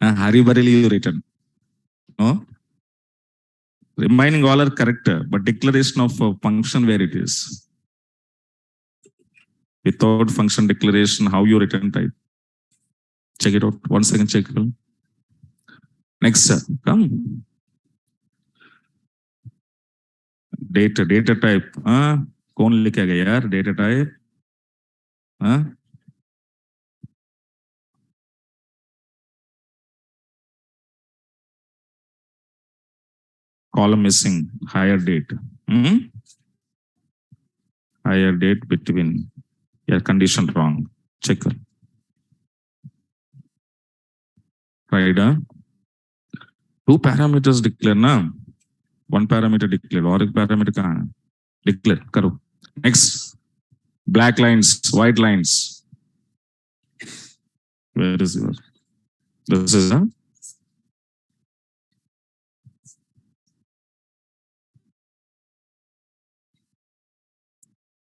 Haribarili you written. No? Remaining all are correct, but declaration of function, where it is. Without function declaration, how you written type? Check it out. 1 second, check it out. Next, come. Data type. कौन लिखा गया यार data type? Column missing. Higher date. Higher date between. Yeah, condition wrong. Check. Right. 2 parameters declare na. 1 parameter declare. और एक parameter कहाँ है? Declare करो. Next, black lines, white lines. Where is yours? This is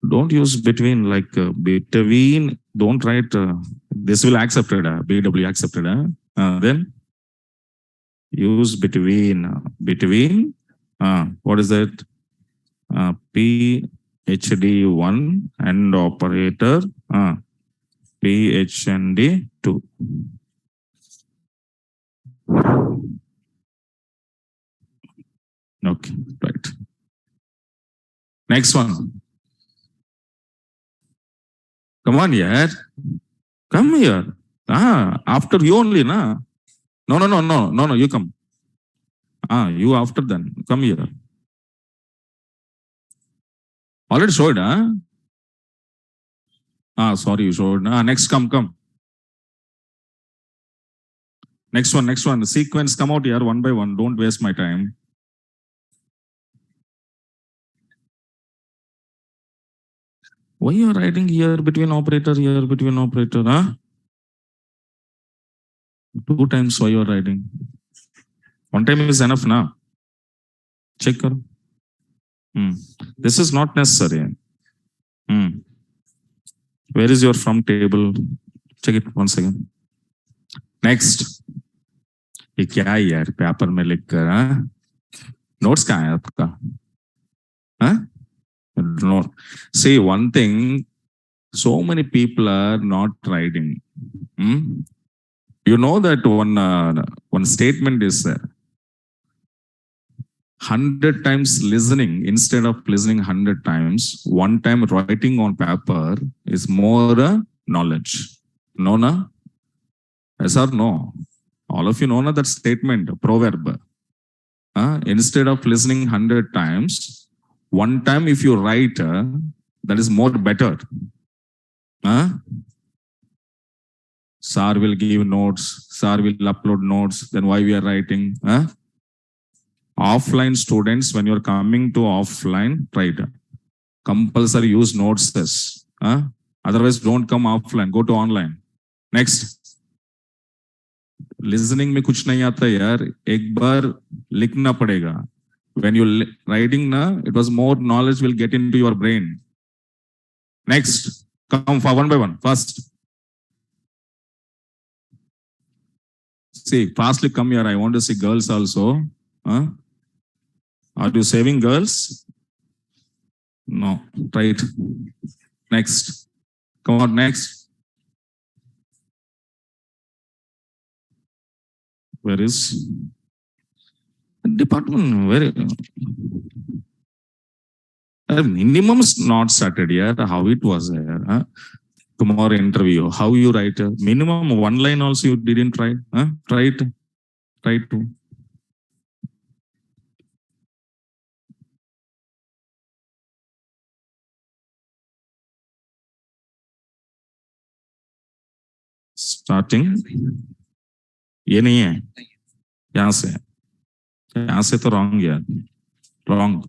don't use between, like between. Don't write. This will accepted. BW accepted. Then use between. Between. What is that? PHD1 and operator. PHD2. Okay, right. Next one. Come on, yeah. Come here. After you only, na? No. You come. You after then. Come here. Already showed, sorry, you showed. Next, come. Next one. The sequence, come out here 1 by 1. Don't waste my time. Why you are writing here between operator, here between operator, 2 times why you are writing? 1 time is enough now. Check. This is not necessary. Where is your from table? Check it 1 second. Next. ये क्या है यार paper में लिख कर notes कहाँ है आपका? No. See one thing, so many people are not writing. You know that one statement is there. 100 times listening instead of listening 100 times, 1 time writing on paper is more knowledge. No, na? Yes or no? All of you know that statement, proverb. Instead of listening 100 times, 1 time if you write, that is more better. Sir will give notes, sir will upload notes, then why we are writing? Offline students, when you are coming to offline, write. Compulsory use notes. Otherwise, don't come offline, go to online. Next. Listening में कुछ नहीं आता यार, एक बार लिखना पड़ेगा. When you writing na, it was more knowledge will get into your brain. Next, come for one by one. First, see fastly come here. I want to see girls also. Huh? Are you saving girls? No. Right. Next. Come on. Next. Where is department? Where? Minimum is not started here. How it was here? Huh? Tomorrow interview. How you write? Minimum one line also you didn't try. Huh? Try it. Try to. Starting. ये नहीं है. यहाँ से तो wrong यार. Wrong.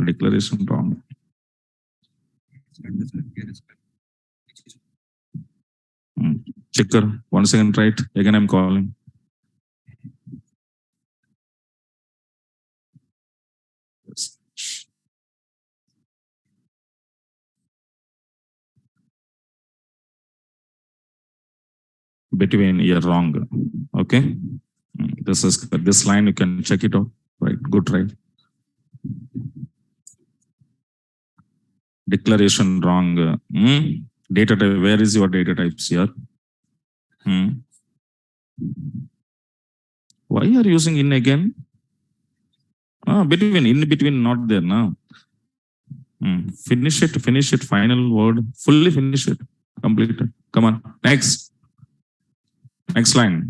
Declaration wrong. Checker. 1 second, right? Again, I'm calling. Between, you're wrong. Okay. This line, you can check it out. Right. Good, right? Declaration wrong. Data type. Where is your data types here? Why are you using in again? Between, in between, not there now. Finish it. Final word. Fully finish it. Complete it. Come on. Next. Next line.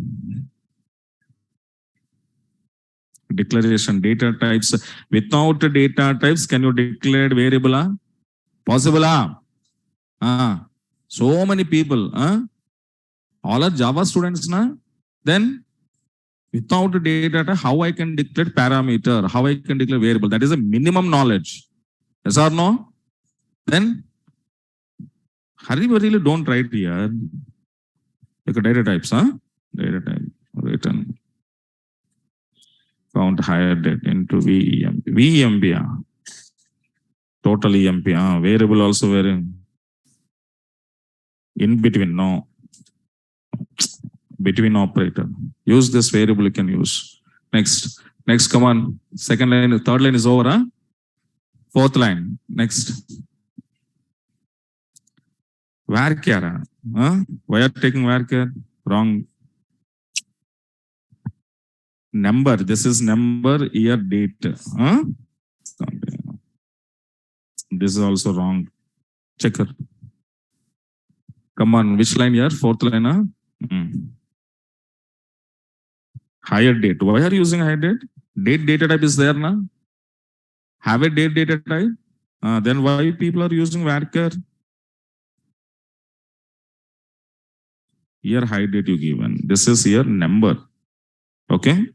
Declaration data types. Without data types, can you declare variable? Possible? So many people. All are Java students now. Then without data type, how I can declare parameter? How I can declare variable? That is a minimum knowledge. Yes or no? Then hurry, really don't write here. Like data types, data type written. Count higher date into VEMP. VEMP, total EMP. Variable also very in between. No. Between operator. Use this variable you can use. Next, come on. Second line, third line is over. Fourth line. Next. Where care? Why are taking where care? Wrong. Number. This is number, year, date. This is also wrong. Checker. Come on. Which line here? Fourth line. Higher date. Why are you using higher date? Date data type is there now. Have a date data type. Then why people are using varchar? Here high date you given. This is here number. Okay.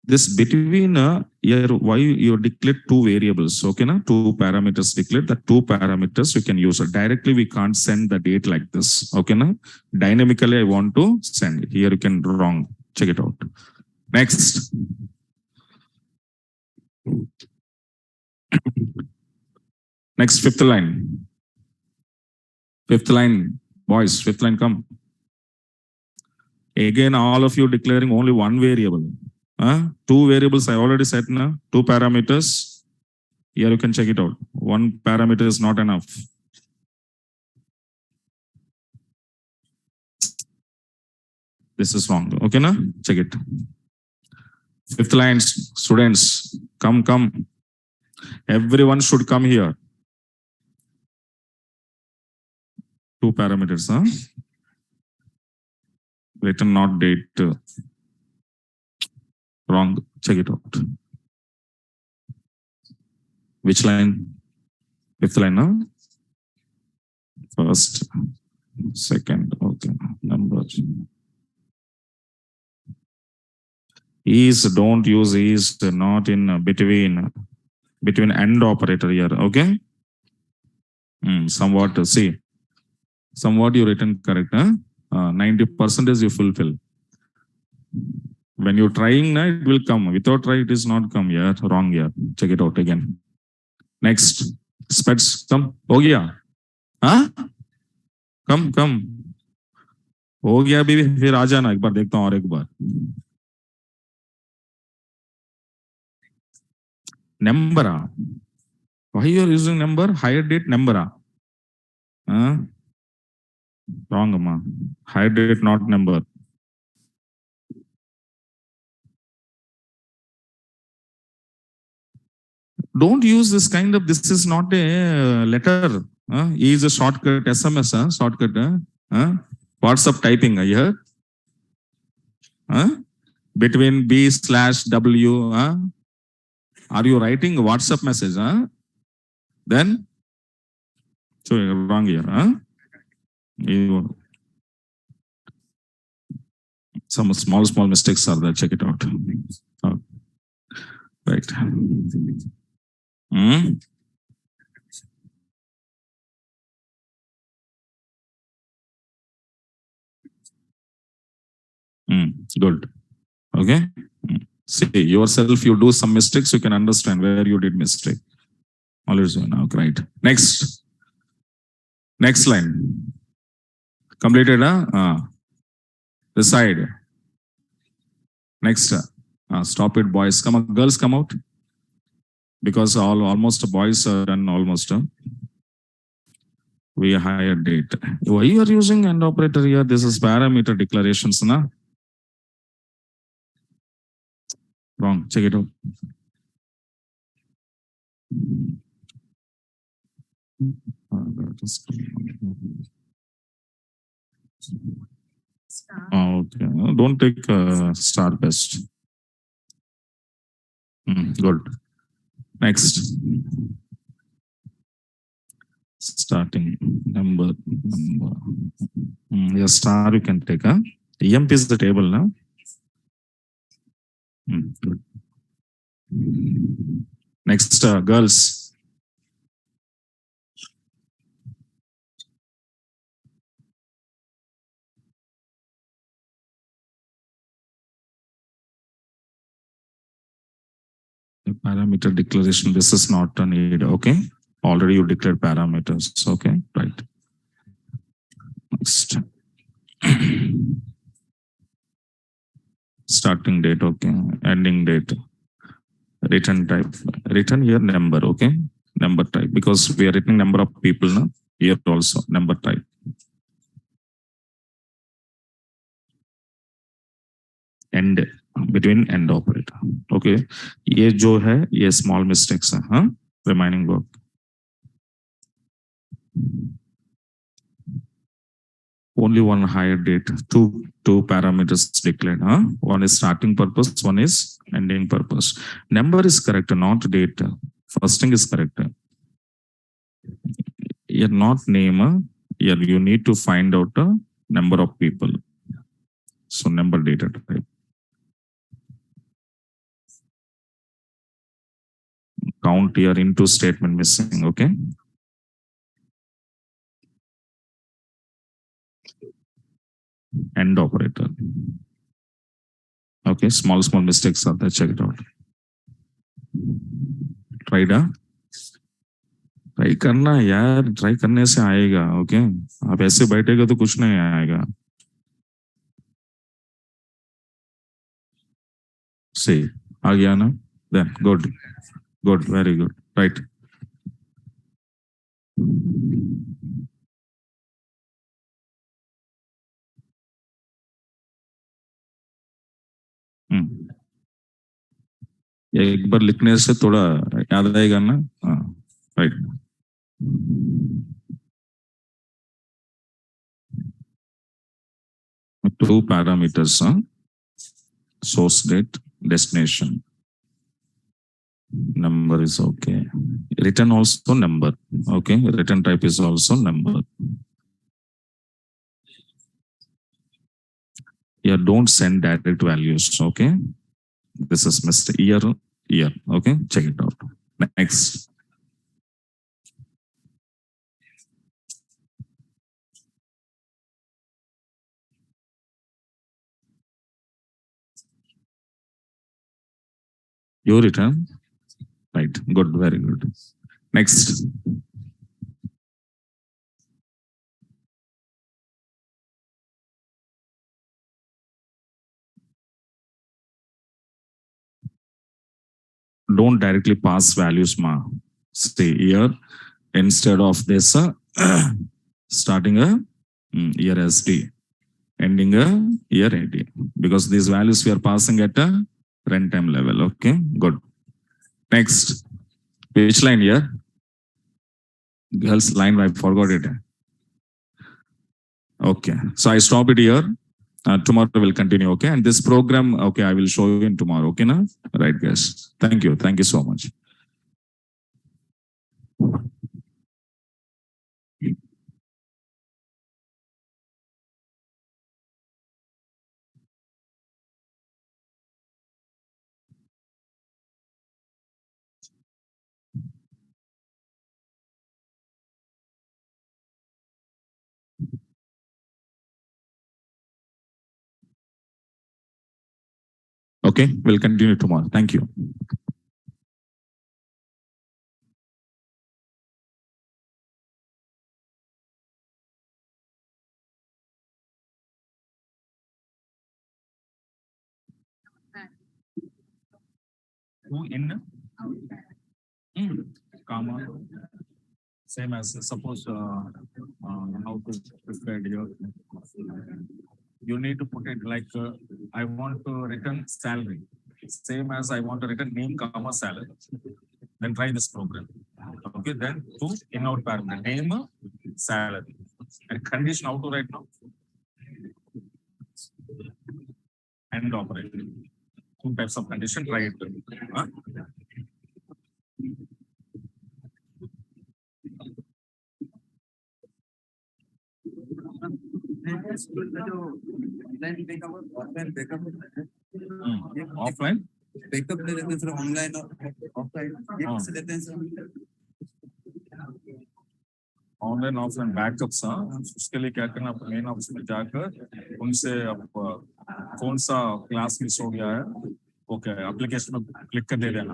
This between here why you declared two variables. Okay, na? Two parameters declared. The two parameters you can use. Directly we can't send the date like this. Okay, na? Dynamically I want to send it. Here you can wrong. Check it out. Next. Next, fifth line. Fifth line, boys, fifth line, come. Again, all of you declaring only one variable. Two variables I already set now, two parameters. Here you can check it out. One parameter is not enough. This is wrong. Okay, na? Check it. Fifth line, students, come. Everyone should come here. Two parameters, written not date. Wrong. Check it out. Which line? Fifth line, no? First, second, okay. Number. Is, don't use is, not in between and operator here, okay? Somewhat, see, somewhat you written correct. 90% is you fulfill. When you're trying, na, it will come. Without try, it is not come. Yeah, wrong. Yeah, check it out again. Next, specs come. हो गया? हाँ? कम हो गया बीवी, फिर आ जाना एक बार, देखता हूँ और एक बार. Number. Why you are using number? Higher date number. Wrong, amma. Higher date, not number. Don't use this kind of. This is not a letter. E is a shortcut. SMS, shortcut. WhatsApp typing. Here. Between B/W. Are you writing WhatsApp message? Then, so wrong here. Some small mistakes are there. Check it out. Right. Good. Okay. See yourself, you do some mistakes, you can understand where you did mistake. Always now, right. Next line. Completed. This side. Next. Stop it, boys. Come on, girls, come out. Because almost boys are done almost. We higher date. Why you are using AND operator here? This is parameter declarations, na? Wrong. Check it out. Okay. Don't take star best. Good. Next. Starting number. Yes, star you can take. EMP is the table now. Good. Next, girls. The parameter declaration. This is not a need. Okay. Already you declared parameters. Okay. Right. Next. Starting date. Okay. Ending date. Return type. Return here number. Okay. Number type. Because we are returning number of people. No? Here also number type. End. Between end operator. Okay. ये जो है ये small mistakes है. Remaining work. Only one higher date. Two parameters declared. One is starting purpose. One is ending purpose. Number is correct, not date. First thing is correct. You're not name. You need to find out a number of people. So number data type. Count here into statement missing. Okay. End operator. Okay. Small mistakes are there. Check it out. Try it. Try करना यार, try करने से आएगा. Okay, आप ऐसे बैठेगा तो कुछ नहीं आएगा. से आ गया ना? Then good, very good. Right. एक बार लिखने से थोड़ा याद आएगा ना. Right. Two parameters, source date, destination. Number is okay. Return also number. Okay, return type is also number. Yeah, don't send direct values. Okay, this is missed year. Okay, check it out. Next. You return. Right. Good. Very good. Next. Don't directly pass values, ma. Stay here instead of this. Starting a year SD, ending a year AD, because these values we are passing at a runtime level. Okay, good. Next, which line here? Girls line, I forgot it. Okay, so I stop it here. Tomorrow we'll continue. Okay, and this program, okay, I will show you in tomorrow. Okay, now, right, guys. Thank you. Thank you so much. Okay, we'll continue tomorrow. Thank you. Who in? Comma. Same as suppose how to prepare your. You need to put it like I want to return salary. Same as I want to return name, comma, salary. Then try this program. Okay, then to in-out parameter name, salary. And condition how to write now? And operator. Two types of condition, try it. Huh? Offline backup ले लेते हैं sir online और offline ये कैसे लेते हैं sir online offline backups उसके लिए क्या करना मेन ऑप्शन में जाकर उनसे आप कौन सा क्लास मिस हो गया है ओके एप्लीकेशन में क्लिक कर दे देना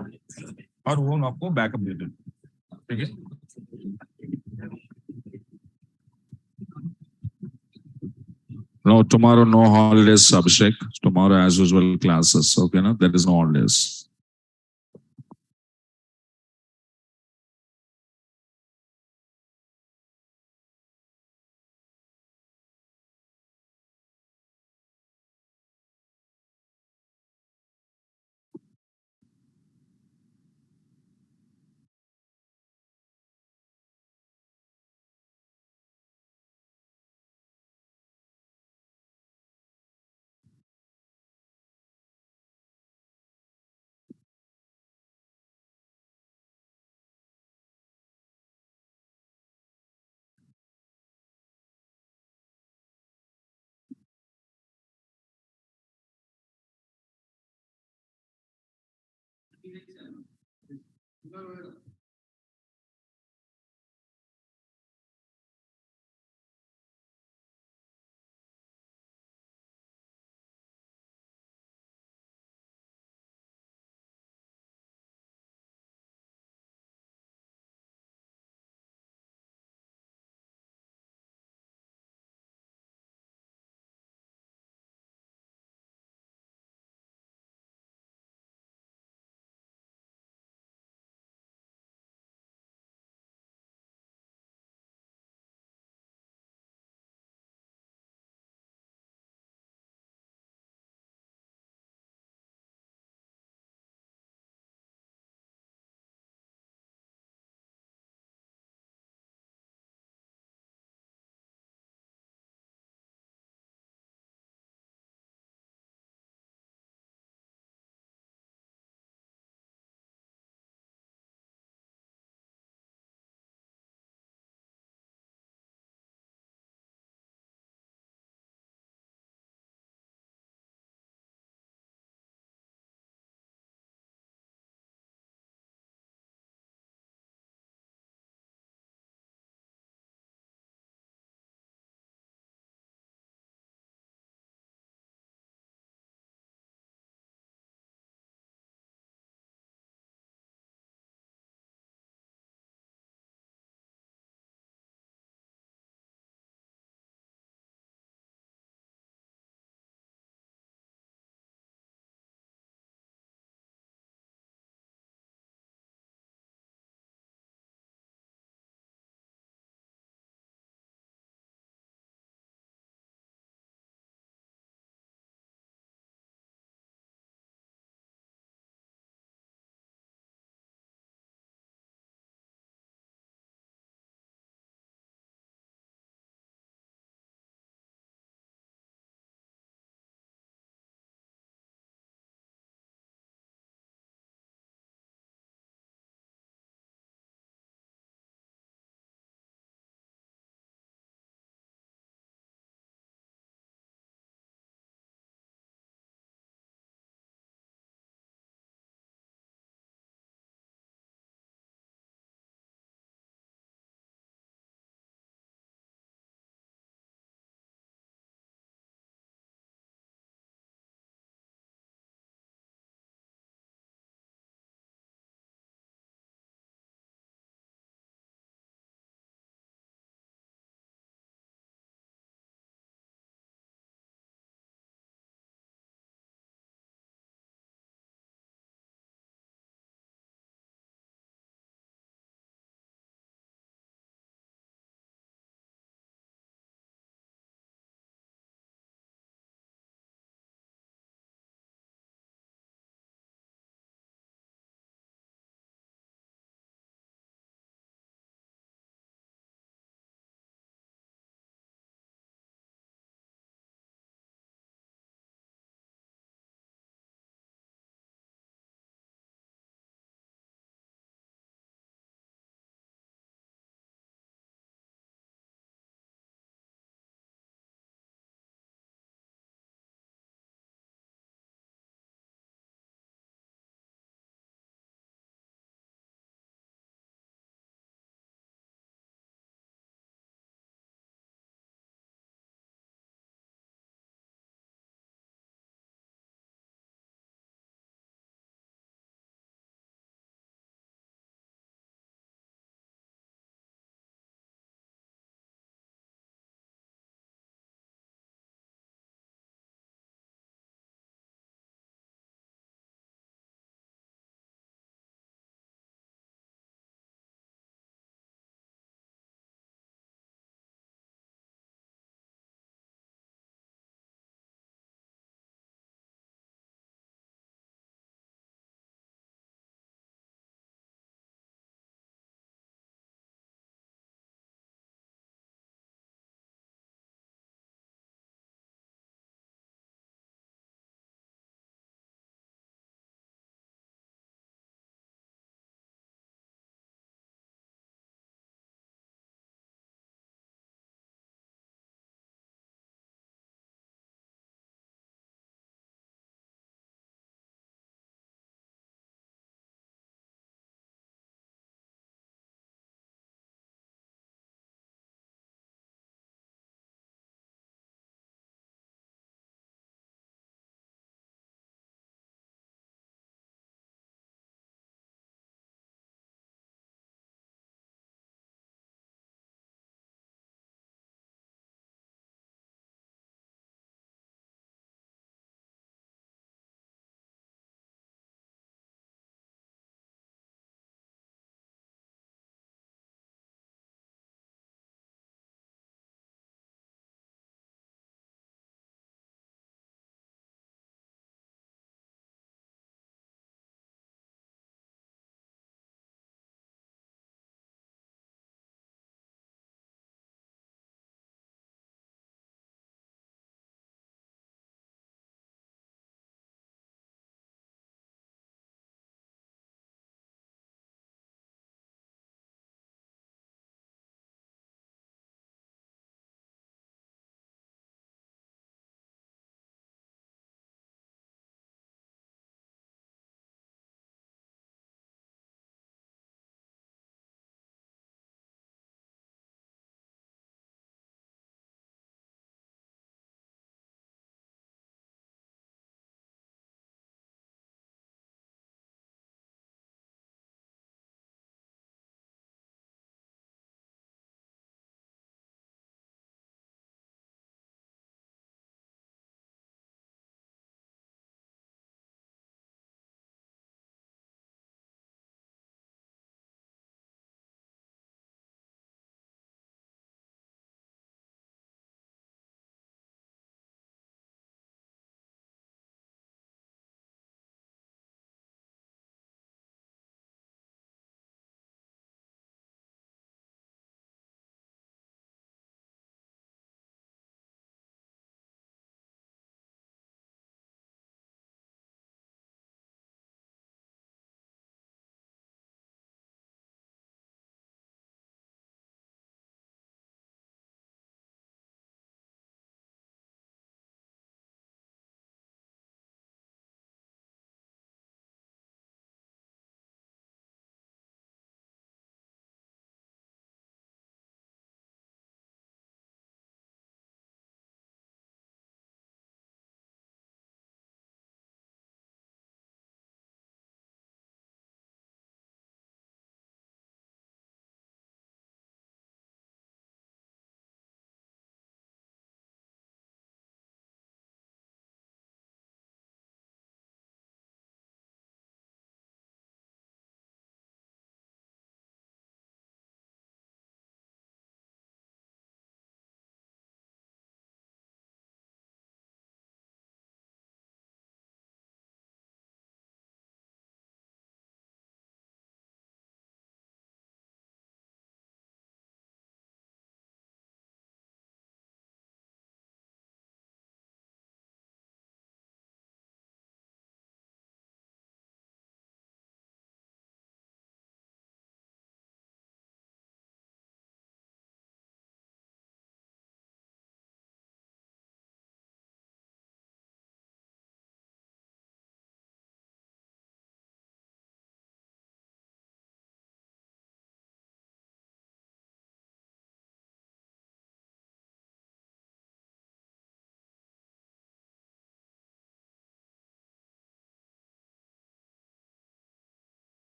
और वो आपको बैकअप दे देना ठीक है No, tomorrow no holidays, Abhishek. Tomorrow, as usual, classes. Okay, no, there is no holidays.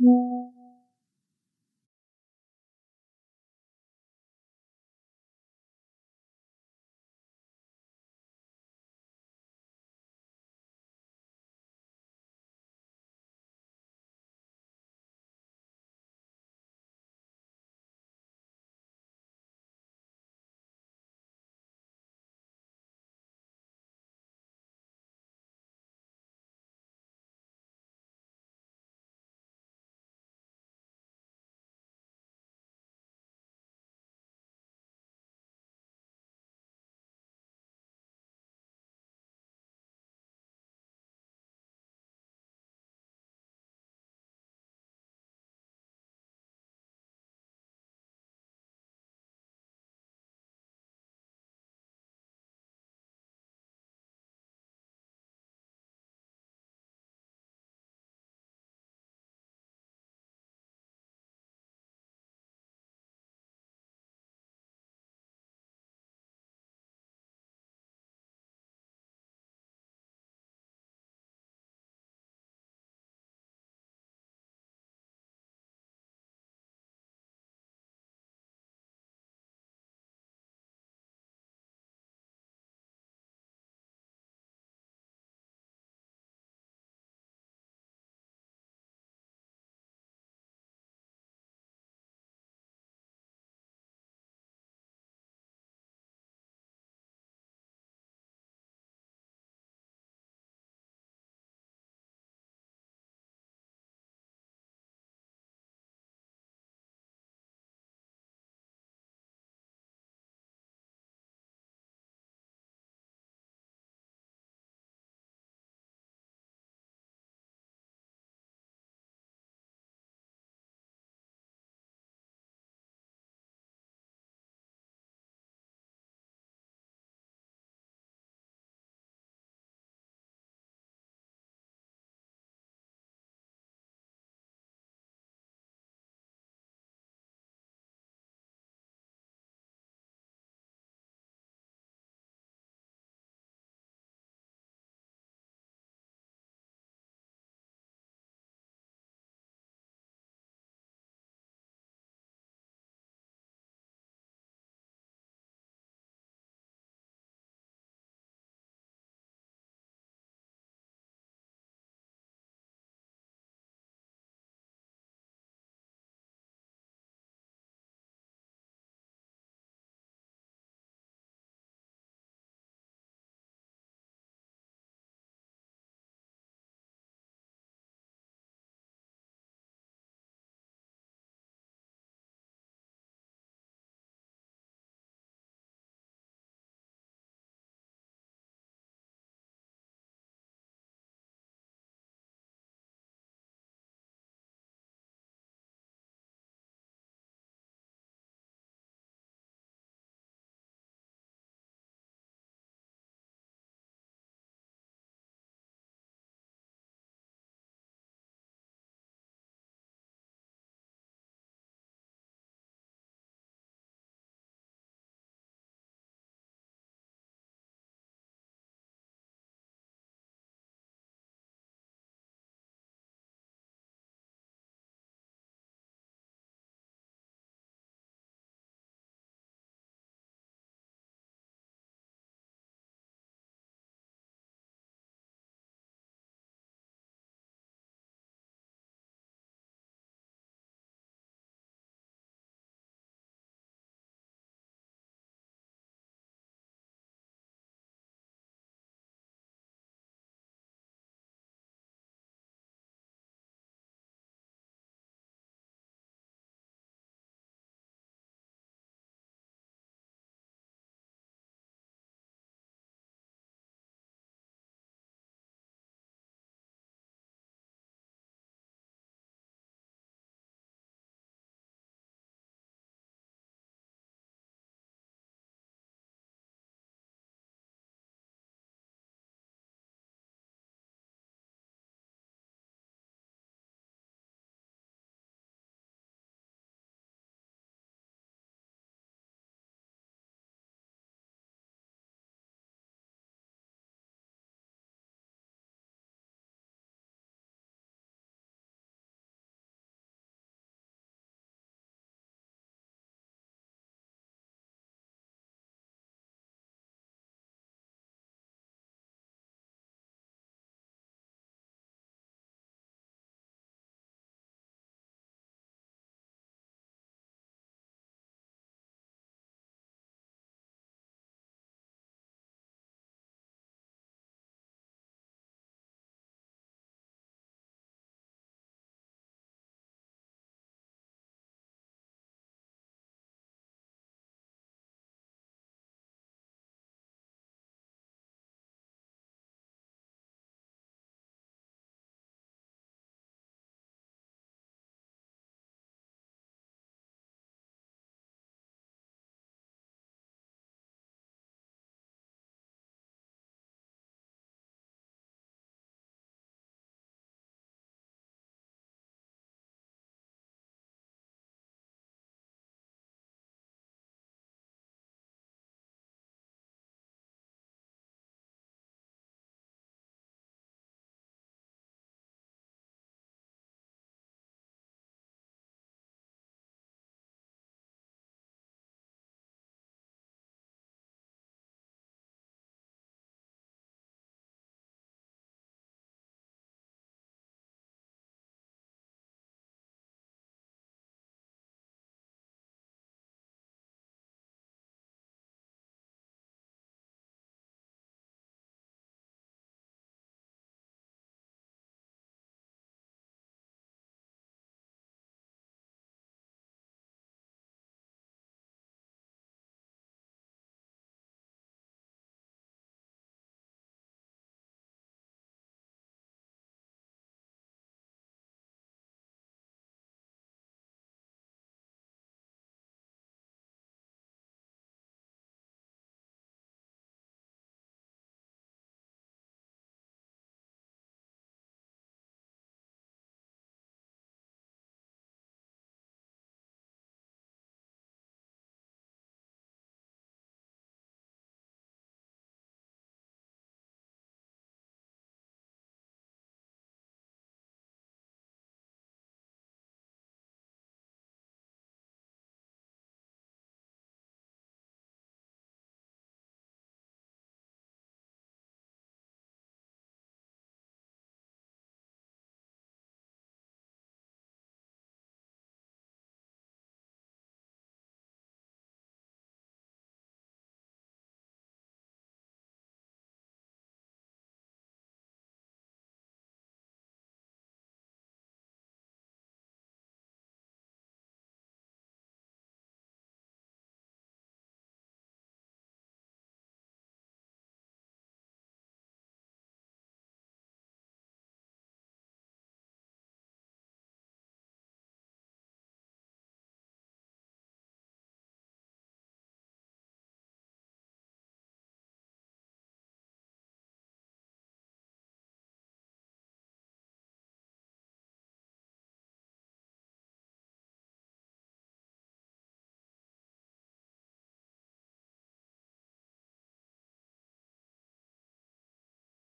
you.